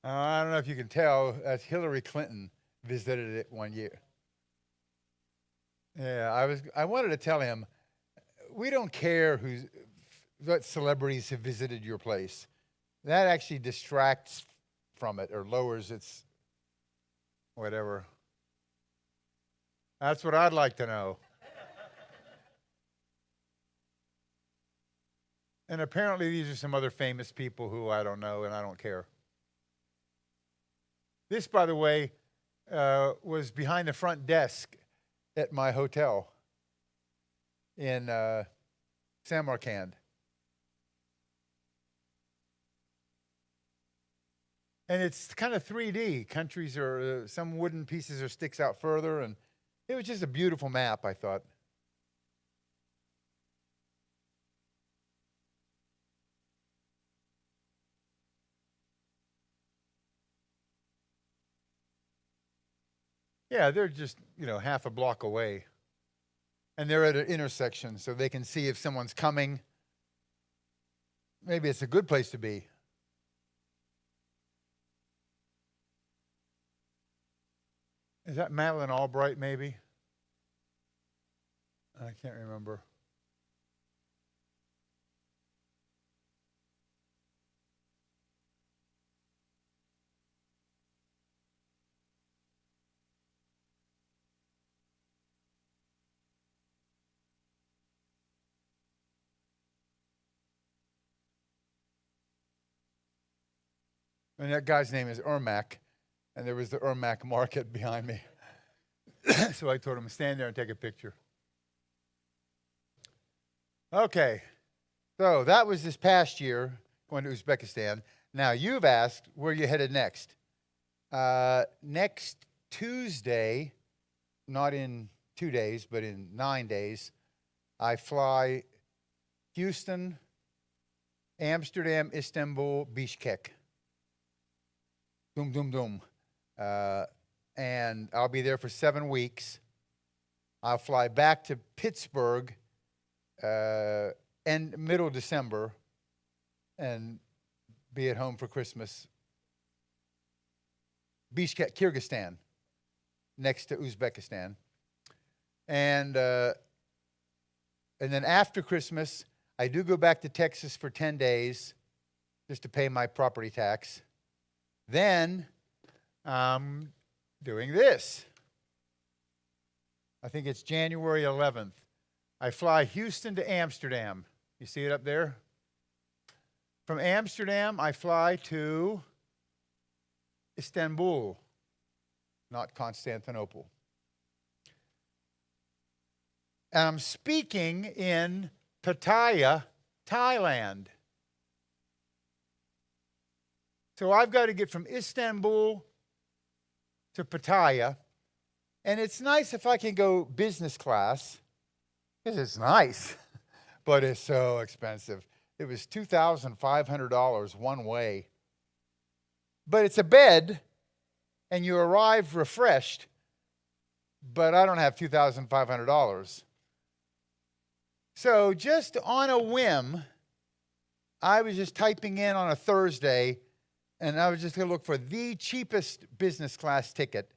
I don't know if you can tell, that's Hillary Clinton visited it one year. Yeah, I wanted to tell him, we don't care what celebrities have visited your place. That actually distracts from it or lowers its whatever. That's what I'd like to know. And apparently these are some other famous people who I don't know and I don't care. This, by the way, was behind the front desk at my hotel in Samarkand. And it's kind of 3D. Countries are, some wooden pieces are sticks out further, and it was just a beautiful map, I thought. Yeah, they're just, half a block away. And they're at an intersection, so they can see if someone's coming. Maybe it's a good place to be. Is that Madeleine Albright, maybe? I can't remember. And that guy's name is Ermac, and there was the Ermac market behind me. So I told him, stand there and take a picture. Okay, so that was this past year, going to Uzbekistan. Now, you've asked where you're headed next. Next Tuesday, not in 2 days, but in 9 days, I fly Houston, Amsterdam, Istanbul, Bishkek. Doom, doom, doom. And I'll be there for 7 weeks. I'll fly back to Pittsburgh middle December and be at home for Christmas. Bishkek, Kyrgyzstan, next to Uzbekistan. And then after Christmas, I do go back to Texas for 10 days just to pay my property tax. Then I'm doing this. I think it's January 11th. I fly Houston to Amsterdam. You see it up there? From Amsterdam, I fly to Istanbul, not Constantinople. And I'm speaking in Pattaya, Thailand. So I've got to get from Istanbul to Pattaya. And it's nice if I can go business class, because it's nice, but it's so expensive. It was $2,500 one way. But it's a bed, and you arrive refreshed, but I don't have $2,500. So just on a whim, I was just typing in on a Thursday, and I was just going to look for the cheapest business class ticket,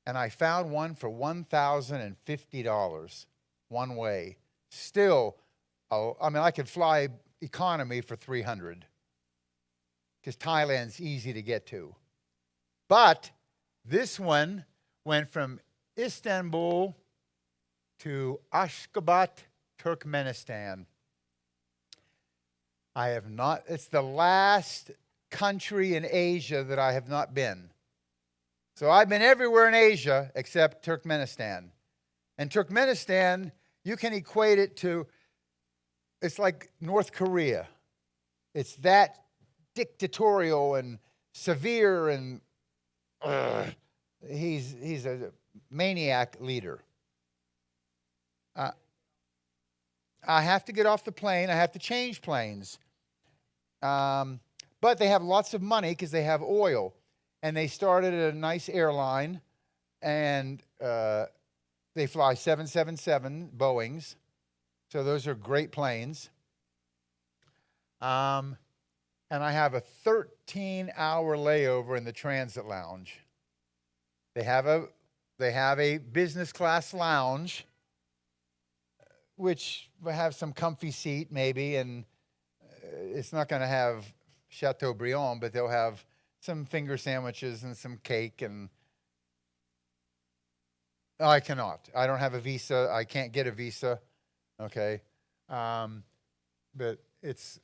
and I found one for $1,050 one way. Still, I could fly economy for $300 because Thailand's easy to get to. But this one went from Istanbul to Ashgabat, Turkmenistan. I have not, it's the last country in Asia that I have not been. So I've been everywhere in Asia except Turkmenistan. And Turkmenistan, you can equate it to, it's like North Korea. It's that dictatorial and severe, and he's a maniac leader. I have to get off the plane. I have to change planes. But they have lots of money because they have oil. And they started a nice airline, and they fly 777 Boeings. So those are great planes. And I have a 13-hour layover in the transit lounge. They have a business class lounge which will have some comfy seat maybe, and it's not going to have Chateaubriand, but they'll have some finger sandwiches and some cake. And I cannot. I don't have a visa. I can't get a visa. Okay, but it's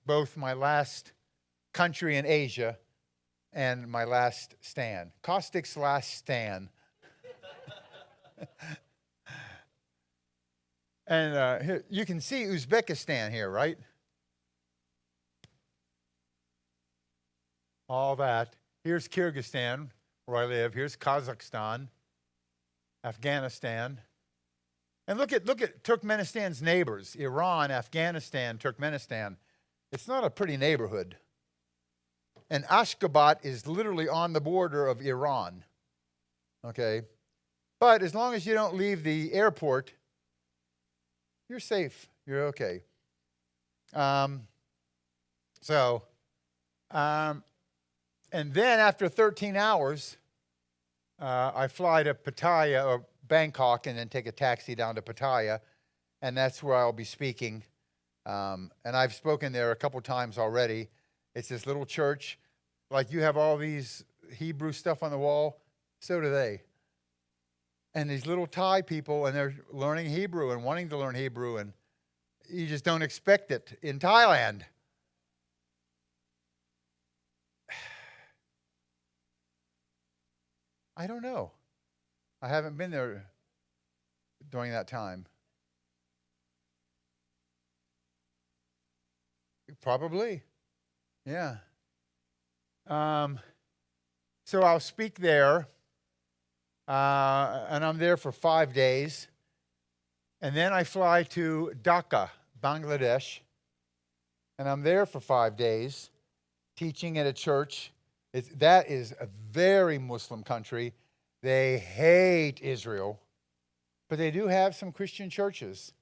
both my last country in Asia and my last stand. Caustic's last stand. And here, you can see Uzbekistan here, right? All that. Here's Kyrgyzstan, where I live. Here's Kazakhstan, Afghanistan. And look at Turkmenistan's neighbors, Iran, Afghanistan, Turkmenistan. It's not a pretty neighborhood. And Ashgabat is literally on the border of Iran. Okay? But as long as you don't leave the airport, you're safe. You're okay. And then after 13 hours, I fly to Pattaya or Bangkok and then take a taxi down to Pattaya, and that's where I'll be speaking. And I've spoken there a couple times already. It's this little church. Like you have all these Hebrew stuff on the wall, so do they. And these little Thai people, and they're learning Hebrew and wanting to learn Hebrew, and you just don't expect it in Thailand. I don't know. I haven't been there during that time. Probably. Yeah. So I'll speak there, and I'm there for 5 days. And then I fly to Dhaka, Bangladesh, and I'm there for 5 days teaching at a church. That is a very Muslim country. They hate Israel, but they do have some Christian churches.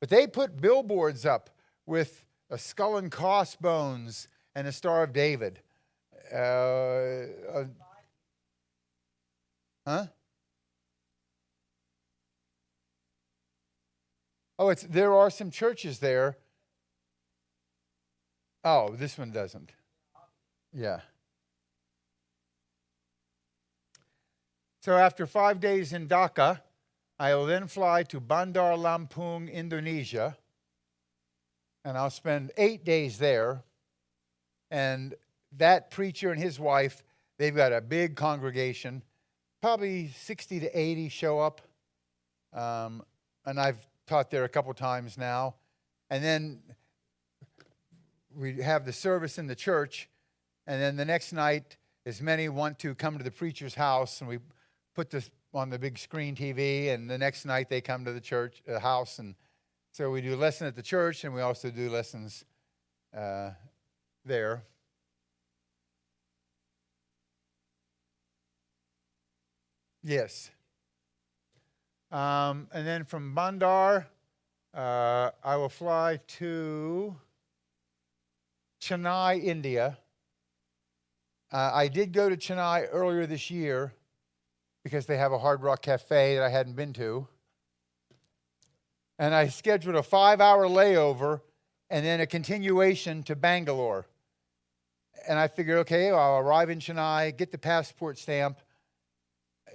But they put billboards up with a skull and crossbones and a Star of David. Oh, there are some churches there. Oh, this one doesn't. Yeah. So after 5 days in Dhaka, I will then fly to Bandar Lampung, Indonesia, and I'll spend 8 days there. And that preacher and his wife, they've got a big congregation. Probably 60 to 80 show up. And I've taught there a couple times now. And then we have the service in the church. And then the next night, as many want to come to the preacher's house, and we put this on the big screen TV, and the next night they come to the church house. And so we do a lesson at the church, and we also do lessons there. Yes. And then from Bandar, I will fly to Chennai, India. I did go to Chennai earlier this year because they have a Hard Rock Cafe that I hadn't been to. And I scheduled a 5-hour layover and then a continuation to Bangalore. And I figured, okay, I'll arrive in Chennai, get the passport stamp.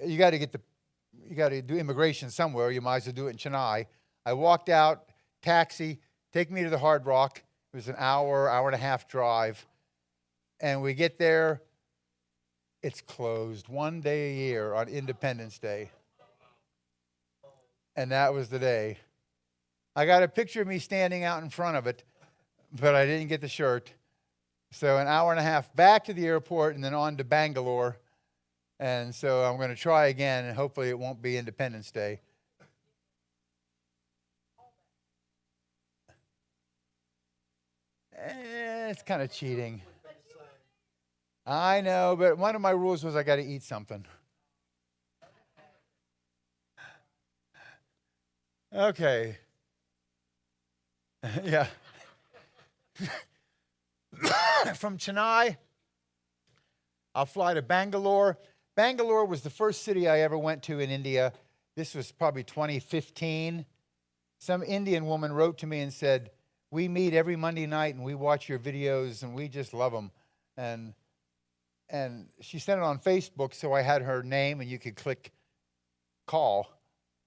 You got to do immigration somewhere. You might as well do it in Chennai. I walked out, taxi, take me to the Hard Rock. It was an hour and a half drive. And we get there, it's closed 1 day a year on Independence Day. And that was the day. I got a picture of me standing out in front of it, but I didn't get the shirt. So an hour and a half back to the airport and then on to Bangalore. And so I'm going to try again, and hopefully it won't be Independence Day. It's kind of cheating. I know, but one of my rules was I got to eat something. Okay. Yeah. From Chennai, I'll fly to Bangalore. Bangalore was the first city I ever went to in India. This was probably 2015. some Indian woman wrote to me and said, we meet every Monday night and we watch your videos and we just love them. And she sent it on Facebook, so I had her name and you could click call.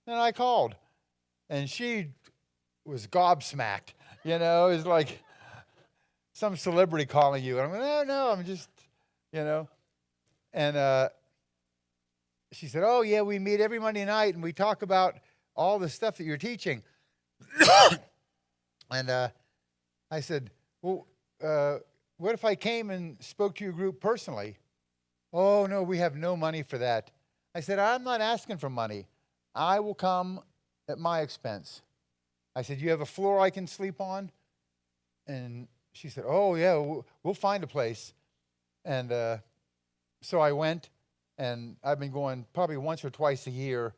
And I called. And she was gobsmacked. You know, it was like some celebrity calling you. And I'm like, no, I'm just, you know. And she said, oh, yeah, we meet every Monday night and we talk about all the stuff that you're teaching. And I said, well, what if I came and spoke to your group personally? Oh, no, we have no money for that. I said, I'm not asking for money. I will come at my expense. I said, you have a floor I can sleep on? And she said, oh, yeah, we'll find a place. And so I went, and I've been going probably once or twice a year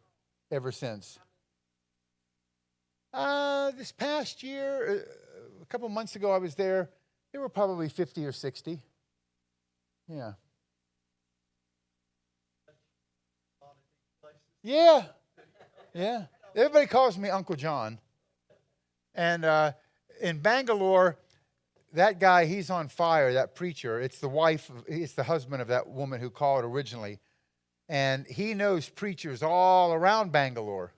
ever since. This past year, a couple months ago I was there. There were probably 50 or 60. Yeah. Yeah. Yeah. Everybody calls me Uncle John. And in Bangalore, that guy, he's on fire, that preacher. It's the husband of that woman who called originally. And he knows preachers all around Bangalore.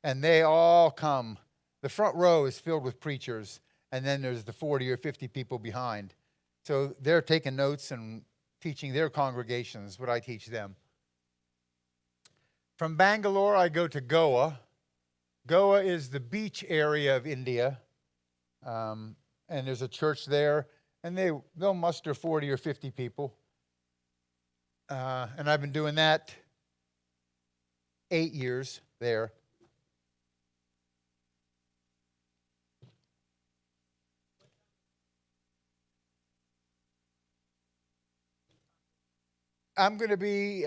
And they all come. The front row is filled with preachers. And then there's the 40 or 50 people behind. So they're taking notes and teaching their congregations what I teach them. From Bangalore, I go to Goa. Goa is the beach area of India. And there's a church there. And they'll muster 40 or 50 people. And I've been doing that 8 years there. I'm going to be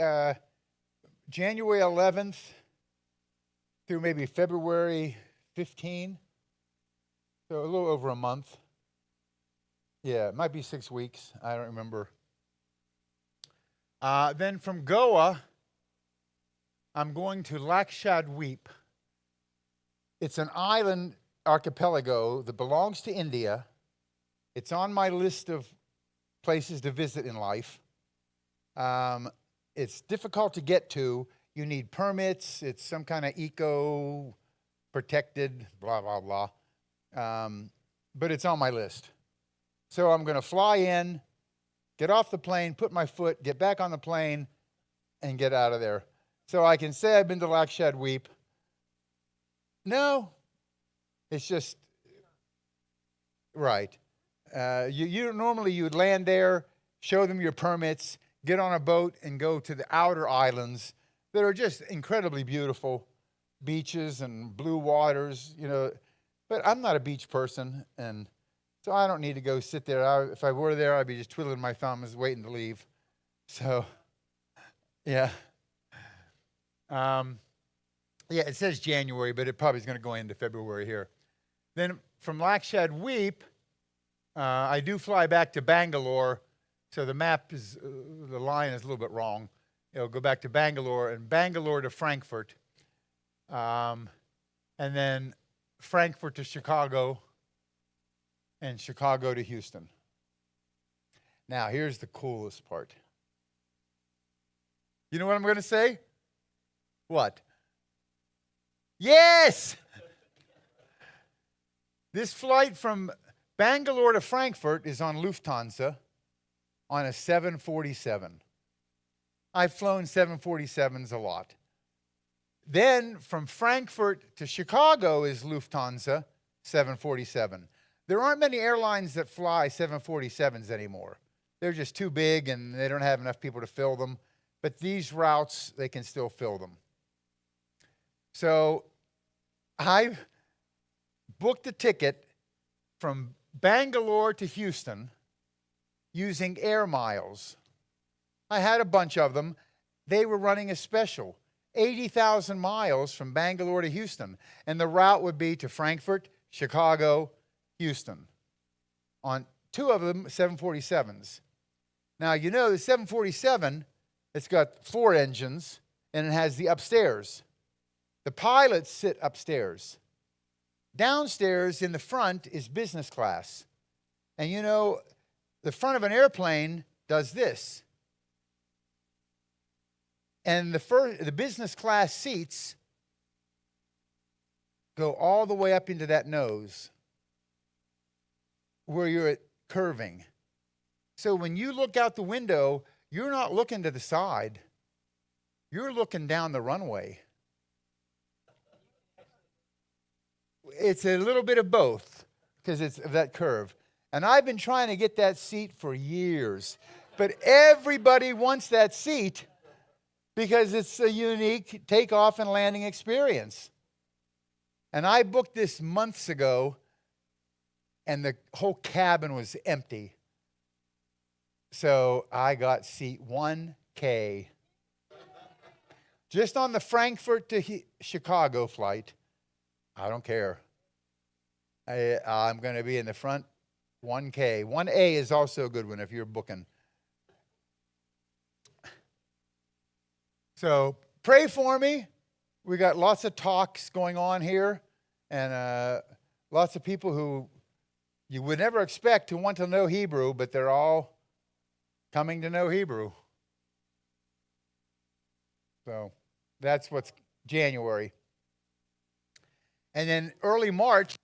January 11th through maybe February 15. So a little over a month. Yeah, it might be 6 weeks. I don't remember. Then from Goa, I'm going to Lakshadweep. It's an island archipelago that belongs to India. It's on my list of places to visit in life. It's difficult to get to. You need permits. It's some kind of eco-protected, blah, blah, blah. But it's on my list. So I'm going to fly in, get off the plane, put my foot, get back on the plane, and get out of there. So I can say I've been to Lakshadweep. No, it's just, right. Normally you would land there, show them your permits, get on a boat, and go to the outer islands that are just incredibly beautiful, beaches and blue waters, you know. But I'm not a beach person, and so I don't need to go sit there. If I were there, I'd be just twiddling my thumbs, waiting to leave. So, yeah. Yeah, it says January, but it probably is going to go into February here. Then from Lakshadweep, I do fly back to Bangalore. So the map is, the line is a little bit wrong. It'll go back to Bangalore, and Bangalore to Frankfurt. And then Frankfurt to Chicago, and Chicago to Houston. Now, here's the coolest part. You know what I'm going to say? What? Yes! This flight from Bangalore to Frankfurt is on Lufthansa on a 747. I've flown 747s a lot. Then from Frankfurt to Chicago is Lufthansa 747. There aren't many airlines that fly 747s anymore. They're just too big and they don't have enough people to fill them. But these routes, they can still fill them. So I booked a ticket from Bangalore to Houston using air miles. I had a bunch of them. They were running a special, 80,000 miles from Bangalore to Houston. And the route would be to Frankfurt, Chicago, Houston. On two of them, 747s. Now, you know, the 747, it's got 4 engines, and it has the upstairs. The pilots sit upstairs. Downstairs in the front is business class. And you know, the front of an airplane does this. And the business class seats go all the way up into that nose where you're at curving. So when you look out the window, you're not looking to the side. You're looking down the runway. It's a little bit of both because it's that curve. And I've been trying to get that seat for years. But everybody wants that seat because it's a unique takeoff and landing experience. And I booked this months ago, and the whole cabin was empty. So I got seat 1K. Just on the Frankfurt to Chicago flight. I don't care. I'm going to be in the front 1K. 1A is also a good one if you're booking. So pray for me. We got lots of talks going on here, and lots of people who you would never expect to want to know Hebrew, but they're all coming to know Hebrew. So that's what's January. And then early March,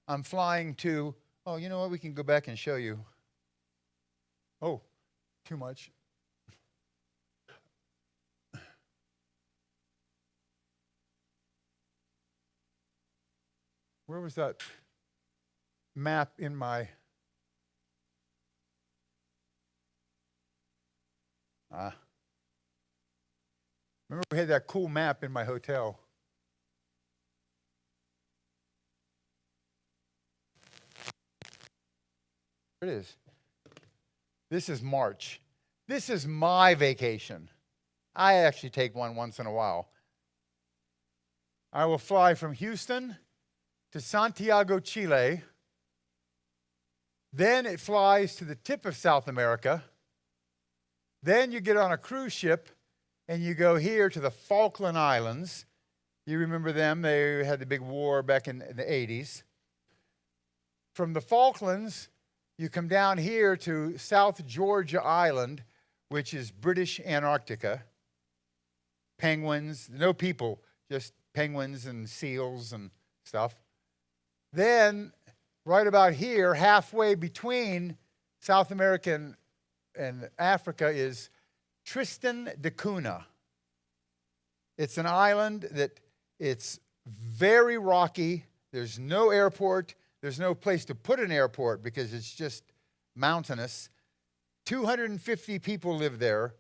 I'm flying to, oh, you know what? We can go back and show you. Oh, too much. Where was that map in my... Remember we had that cool map in my hotel. Here it is. This is March. This is my vacation. I actually take one once in a while. I will fly from Houston to Santiago, Chile. Then it flies to the tip of South America. Then you get on a cruise ship and you go here to the Falkland Islands. You remember them? They had the big war back in the 80s. From the Falklands, you come down here to South Georgia Island, which is British Antarctica. Penguins, no people, just penguins and seals and stuff. Then, right about here, halfway between South America and Africa, is Tristan da Cunha. It's an island that it's very rocky. There's no airport. There's no place to put an airport because it's just mountainous. 250 people live there.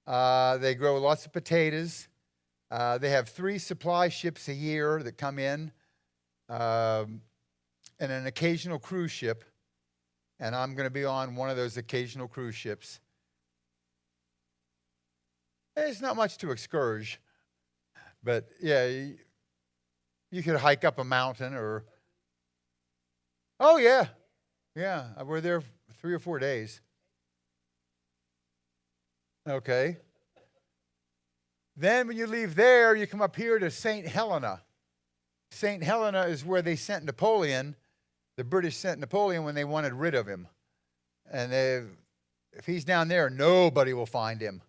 They grow lots of potatoes. They have 3 supply ships a year that come in, and an occasional cruise ship. And I'm going to be on one of those occasional cruise ships. There's not much to excurge, but yeah, you could hike up a mountain or... Oh, yeah. Yeah, we're there 3 or 4 days. Okay. Then when you leave there, you come up here to St. Helena. St. Helena is where they sent Napoleon. The British sent Napoleon when they wanted rid of him. And if he's down there, nobody will find him.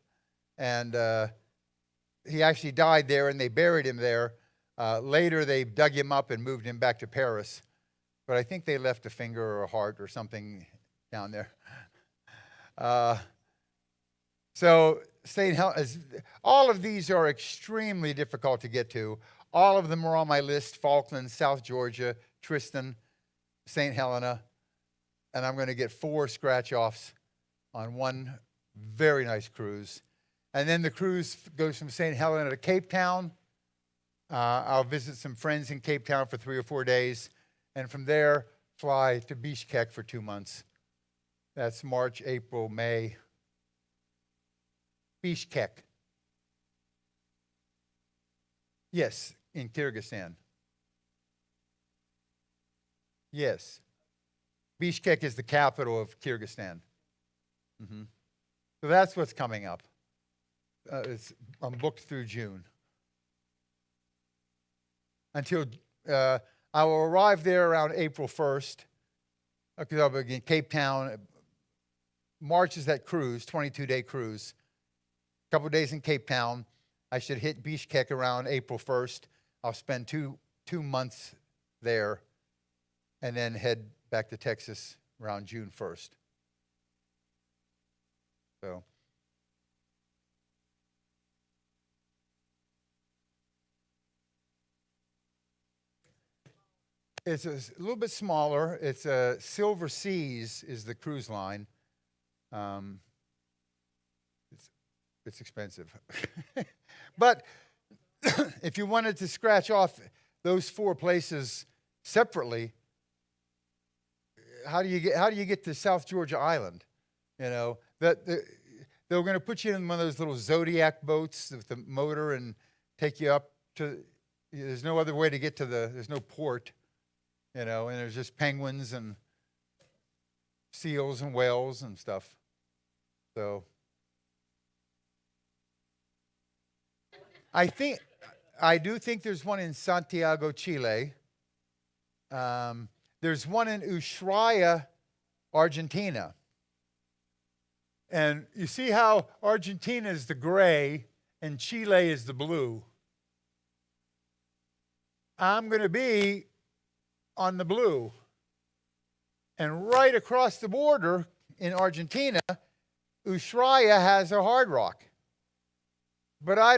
And he actually died there, and they buried him there. Later, they dug him up and moved him back to Paris. But I think they left a finger or a heart or something down there. So St. Helena, all of these are extremely difficult to get to. All of them are on my list: Falklands, South Georgia, Tristan, St. Helena. And I'm going to get 4 scratch-offs on one very nice cruise. And then the cruise goes from St. Helena to Cape Town. I'll visit some friends in Cape Town for 3 or 4 days. And from there, fly to Bishkek for 2 months. That's March, April, May. Bishkek. Yes, in Kyrgyzstan. Yes. Bishkek is the capital of Kyrgyzstan. Mm-hmm. So that's what's coming up. I'm booked through June. Until I will arrive there around April 1st, because I'll be in Cape Town. March is that cruise, 22-day cruise. A couple of days in Cape Town. I should hit Bishkek around April 1st. I'll spend two months there and then head back to Texas around June 1st. So it's a little bit smaller. It's a Silver Seas is the cruise line. It's expensive. But if you wanted to scratch off those 4 places separately, how do you get to South Georgia Island? You know, they're going to put you in one of those little Zodiac boats with the motor and take you up to. There's no other way to get to there's no port, you know, and there's just penguins and seals and whales and stuff. So I do think there's one in Santiago, Chile. There's one in Ushuaia, Argentina. And you see how Argentina is the gray and Chile is the blue. I'm going to be on the blue. And right across the border in Argentina, Ushuaia has a Hard Rock. But I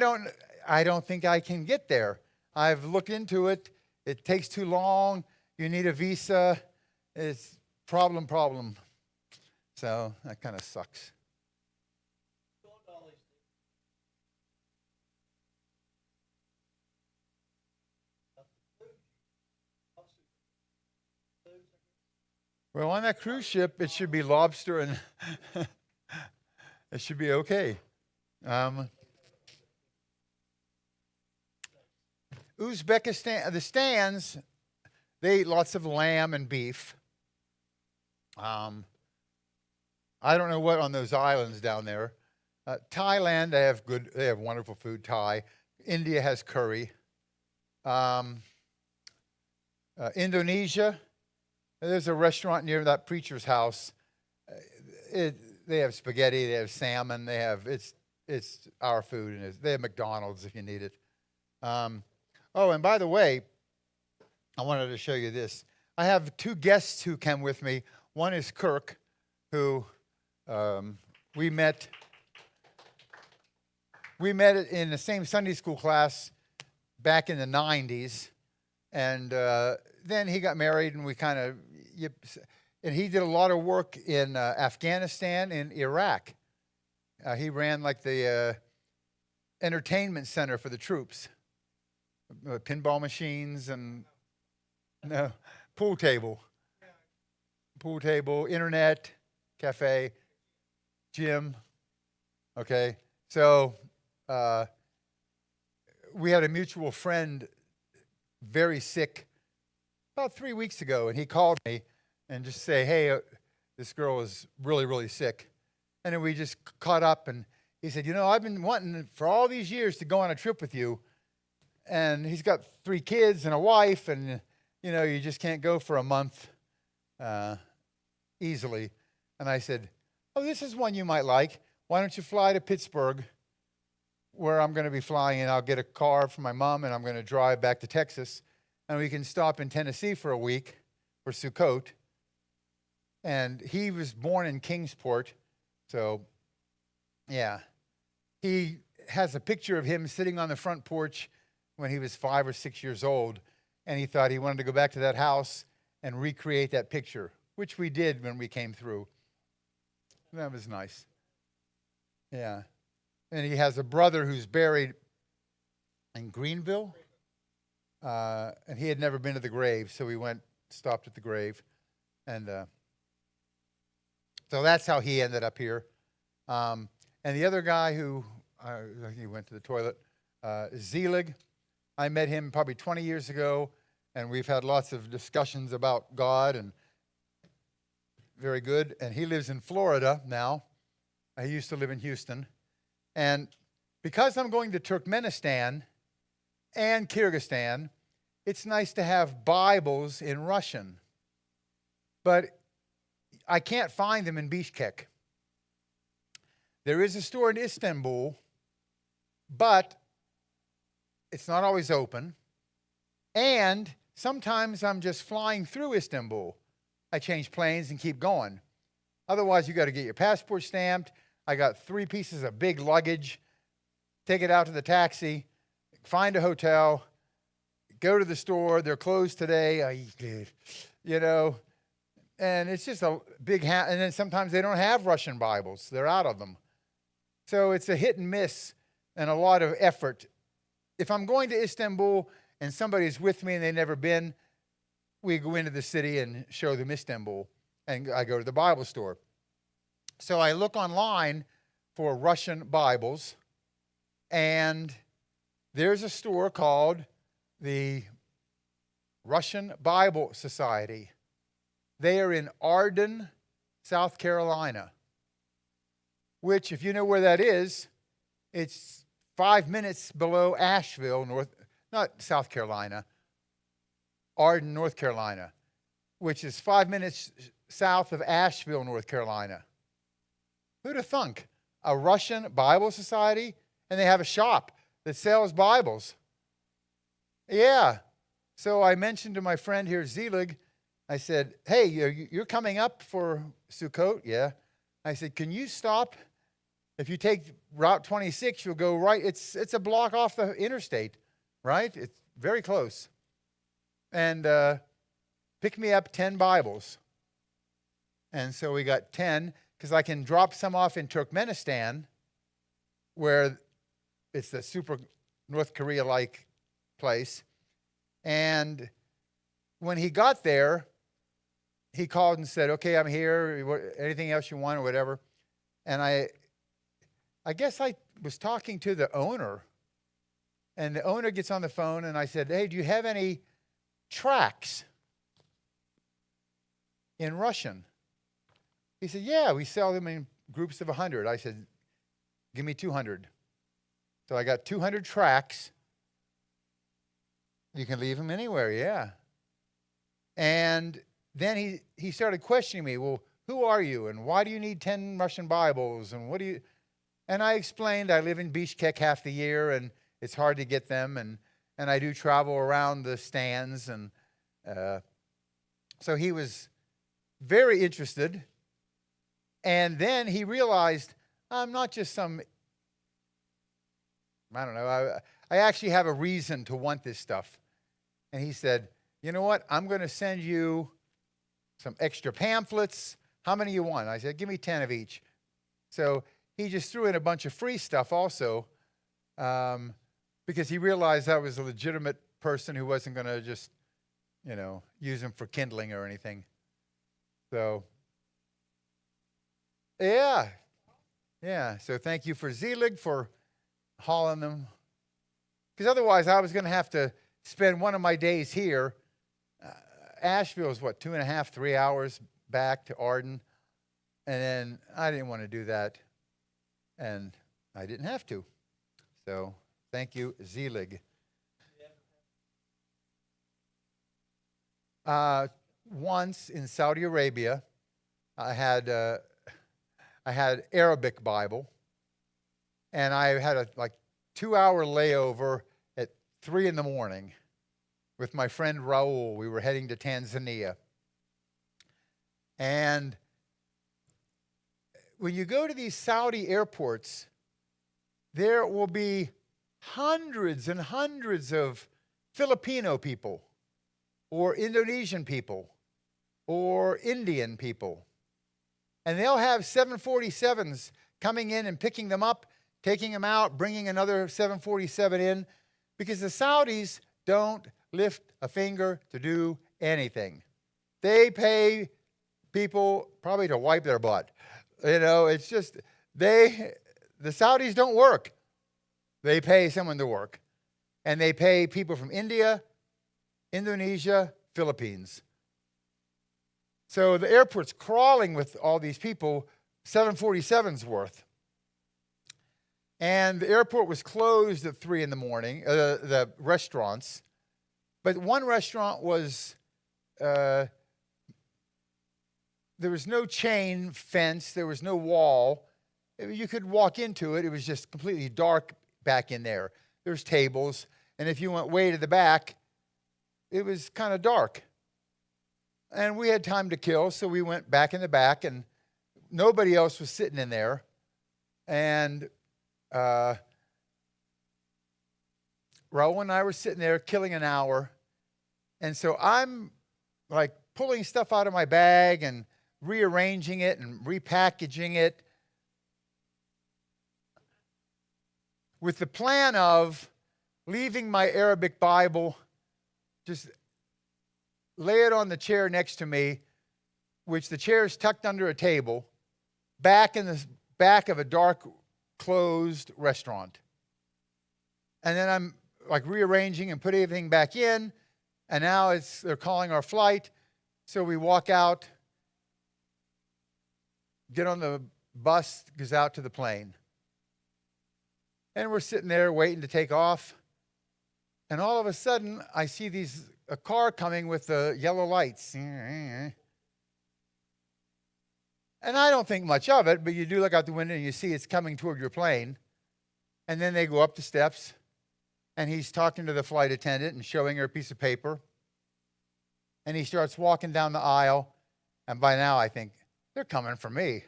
don't think I can get there. I've looked into it. It takes too long. You need a visa. It's problem. So that kind of sucks. Well, on that cruise ship, it should be lobster and it should be okay. Uzbekistan, the stands, they eat lots of lamb and beef. I don't know what on those islands down there. Thailand, they have wonderful food. Thai. India has curry. Indonesia, there's a restaurant near that preacher's house. They have spaghetti, they have salmon, it's our food, and they have McDonald's if you need it. Oh, and by the way, I wanted to show you this. I have 2 guests who came with me. One is Kirk, who we met in the same Sunday school class back in the 90s. And then he got married, and and he did a lot of work in Afghanistan and Iraq. He ran like the entertainment center for the troops. Pinball machines and pool table, internet, cafe, gym. Okay, so we had a mutual friend, very sick, about 3 weeks ago, and he called me and just say, hey, this girl is really, really sick. And then we just caught up, and he said, I've been wanting for all these years to go on a trip with you. And he's got 3 kids and a wife, and, you just can't go for a month easily. And I said, oh, this is one you might like. Why don't you fly to Pittsburgh, where I'm going to be flying, and I'll get a car for my mom, and I'm going to drive back to Texas, and we can stop in Tennessee for a week for Sukkot. And he was born in Kingsport, so, yeah. He has a picture of him sitting on the front porch when he was 5 or 6 years old, and he thought he wanted to go back to that house and recreate that picture, which we did when we came through. That was nice. Yeah. And he has a brother who's buried in Greenville, and he had never been to the grave, so we stopped at the grave, and so that's how he ended up here. And the other guy who, he went to the toilet, Zelig, I met him probably 20 years ago, and we've had lots of discussions about God, and very good. And he lives in Florida now. He used to live in Houston. And because I'm going to Turkmenistan and Kyrgyzstan, it's nice to have Bibles in Russian. But I can't find them in Bishkek. There is a store in Istanbul, but it's not always open. And sometimes I'm just flying through Istanbul. I change planes and keep going. Otherwise, you got to get your passport stamped. I got 3 pieces of big luggage. Take it out to the taxi, find a hotel, go to the store. They're closed today. You know, and it's just a big and then sometimes they don't have Russian Bibles. They're out of them. So it's a hit and miss and a lot of effort. If I'm going to Istanbul and somebody's with me and they've never been, we go into the city and show them Istanbul, and I go to the Bible store. So I look online for Russian Bibles, and there's a store called the Russian Bible Society. They are in Arden, South Carolina, which, if you know where that is, it's 5 minutes below Asheville, not South Carolina, Arden, North Carolina, which is 5 minutes south of Asheville, North Carolina. Who'd have thunk? A Russian Bible Society, and they have a shop that sells Bibles. Yeah. So I mentioned to my friend here, Zelig, I said, hey, you're coming up for Sukkot? Yeah. I said, can you stop? If you take Route 26, you'll go right. It's a block off the interstate, right? It's very close. And pick me up 10 Bibles. And so we got 10, because I can drop some off in Turkmenistan, where it's the super North Korea-like place. And when he got there, he called and said, okay, I'm here. Anything else you want or whatever? And I guess I was talking to the owner. And the owner gets on the phone, and I said, hey, do you have any tracts in Russian? He said, yeah, we sell them in groups of 100. I said, give me 200. So I got 200 tracts. You can leave them anywhere, yeah. And then he started questioning me, well, who are you? And why do you need 10 Russian Bibles? And what do you... And I explained I live in Bishkek half the year, and it's hard to get them. And I do travel around the stands. And so he was very interested. And then he realized, I'm not just some, I don't know, I actually have a reason to want this stuff. And he said, you know what, I'm going to send you some extra pamphlets. How many you want? I said, give me 10 of each. So he just threw in a bunch of free stuff also, because he realized I was a legitimate person who wasn't going to just, use them for kindling or anything. So... Yeah. So thank you for Zelig for hauling them. Because otherwise I was going to have to spend one of my days here. Asheville is 2.5, 3 hours back to Arden. And then I didn't want to do that. And I didn't have to. So thank you, Zelig. Once in Saudi Arabia, I had Arabic Bible, and I had a 2-hour layover at 3 a.m. with my friend Raul. We were heading to Tanzania. And when you go to these Saudi airports, there will be hundreds and hundreds of Filipino people, or Indonesian people, or Indian people. And they'll have 747s coming in and picking them up, taking them out, bringing another 747 in, because the Saudis don't lift a finger to do anything. They pay people probably to wipe their butt. It's just, the Saudis don't work. They pay someone to work. And they pay people from India, Indonesia, Philippines. So the airport's crawling with all these people, 747s worth. And the airport was closed at 3 a.m, the restaurants. But one restaurant was, there was no chain fence. There was no wall. You could walk into it. It was just completely dark back in there. There's tables. And if you went way to the back, it was kind of dark. And we had time to kill, so we went back in the back, and nobody else was sitting in there. And Raul and I were sitting there killing an hour. And so I'm like pulling stuff out of my bag and rearranging it and repackaging it with the plan of leaving my Arabic Bible, just lay it on the chair next to me, which the chair is tucked under a table, back in the back of a dark, closed restaurant. And then I'm like rearranging and putting everything back in, and now they're calling our flight, so we walk out, get on the bus, goes out to the plane. And we're sitting there waiting to take off. And all of a sudden, I see a car coming with the yellow lights. And I don't think much of it, but you do look out the window and you see it's coming toward your plane. And then they go up the steps, and he's talking to the flight attendant and showing her a piece of paper. And he starts walking down the aisle. And by now, I think, they're coming for me.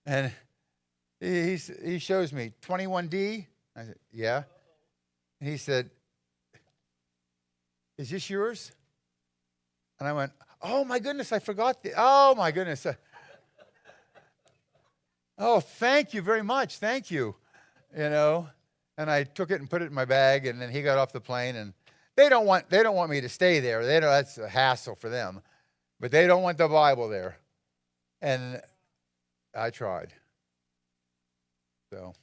And he shows me 21D. I said, yeah. And he said, is this yours? And I went, oh my goodness, I forgot oh my goodness. Oh, thank you very much. Thank you. You know, and I took it and put it in my bag, and then he got off the plane, and they don't want me to stay there. That's a hassle for them. But they don't want the Bible there. And I tried. So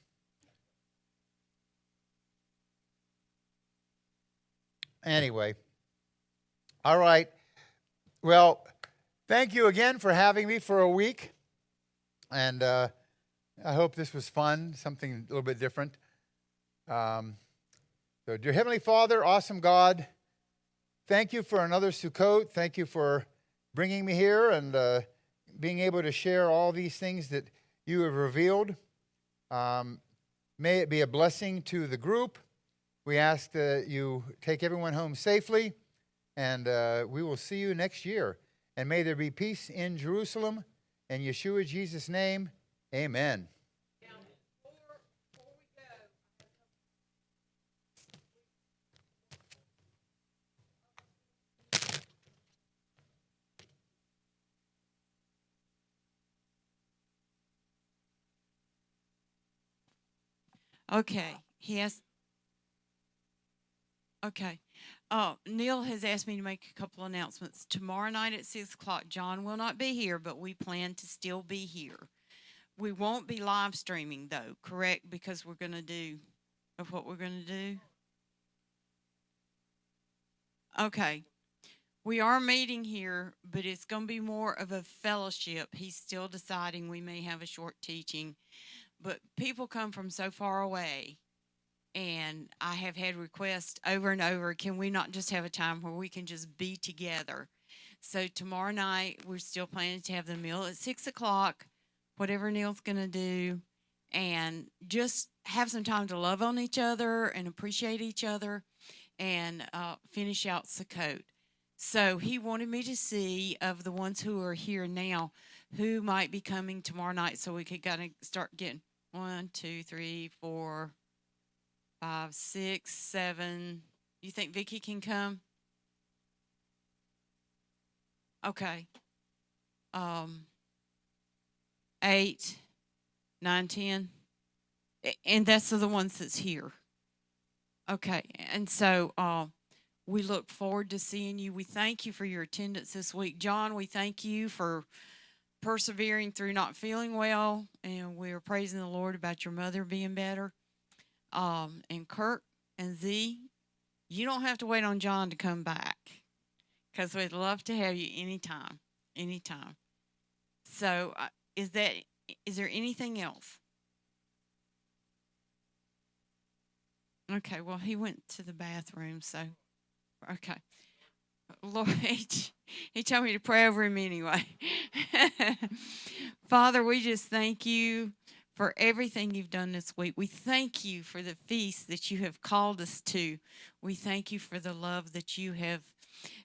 anyway, all right. Well, thank you again for having me for a week. And I hope this was fun, something a little bit different. So, dear Heavenly Father, awesome God, thank you for another Sukkot. Thank you for bringing me here and being able to share all these things that you have revealed. May it be a blessing to the group. We ask that you take everyone home safely, and we will see you next year. And may there be peace in Jerusalem. In Yeshua Jesus' name, amen. Okay. Okay. Neil has asked me to make a couple announcements. Tomorrow night at 6 o'clock, John will not be here, but we plan to still be here. We won't be live streaming, though, correct? Because we're going to do what we're going to do. Okay. We are meeting here, but it's going to be more of a fellowship. He's still deciding. We may have a short teaching. But people come from so far away, and I have had requests over and over, can we not just have a time where we can just be together? So tomorrow night, we're still planning to have the meal at 6 o'clock, whatever Neil's going to do, and just have some time to love on each other and appreciate each other and finish out Sukkot. So he wanted me to see, of the ones who are here now, who might be coming tomorrow night so we could kind of start getting 1, 2, 3, 4, 5, 6, 7. You think Vicky can come? Okay. 8, 9, 10. And that's the ones that's here. Okay. And so we look forward to seeing you. We thank you for your attendance this week. John, we thank you for persevering through not feeling well, and we are praising the Lord about your mother being better. And Kirk and Z, you don't have to wait on John to come back, because we'd love to have you anytime. So is there anything else? Okay, well, he went to the bathroom, so, okay. Lord, he told me to pray over him anyway. Father, we just thank you for everything you've done this week. We thank you for the feast that you have called us to. We thank you for the love that you have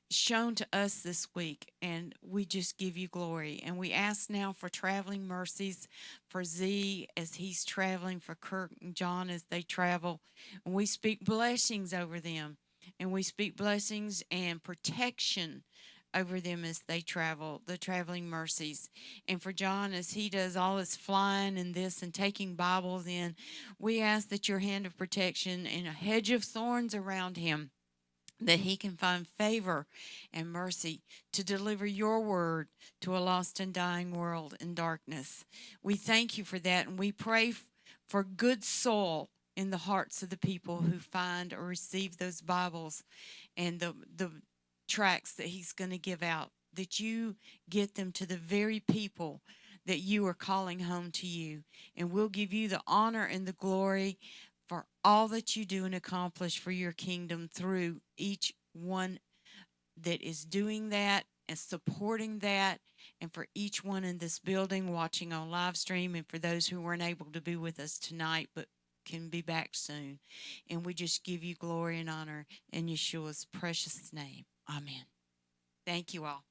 shown to us this week, and we just give you glory. And we ask now for traveling mercies for Z as he's traveling, for Kirk and John as they travel. And we speak blessings over them, and we speak blessings and protection over them as they travel, the traveling mercies. And for John, as he does all his flying and this and taking Bibles in, we ask that your hand of protection and a hedge of thorns around him, that he can find favor and mercy to deliver your word to a lost and dying world in darkness. We thank you for that, and we pray for good soul in the hearts of the people who find or receive those Bibles and the tracts that he's going to give out, that you get them to the very people that you are calling home to you. And we'll give you the honor and the glory for all that you do and accomplish for your kingdom through each one that is doing that and supporting that, and for each one in this building watching on live stream, and for those who weren't able to be with us tonight but can be back soon. And we just give you glory and honor in Yeshua's precious name. Amen. Thank you all.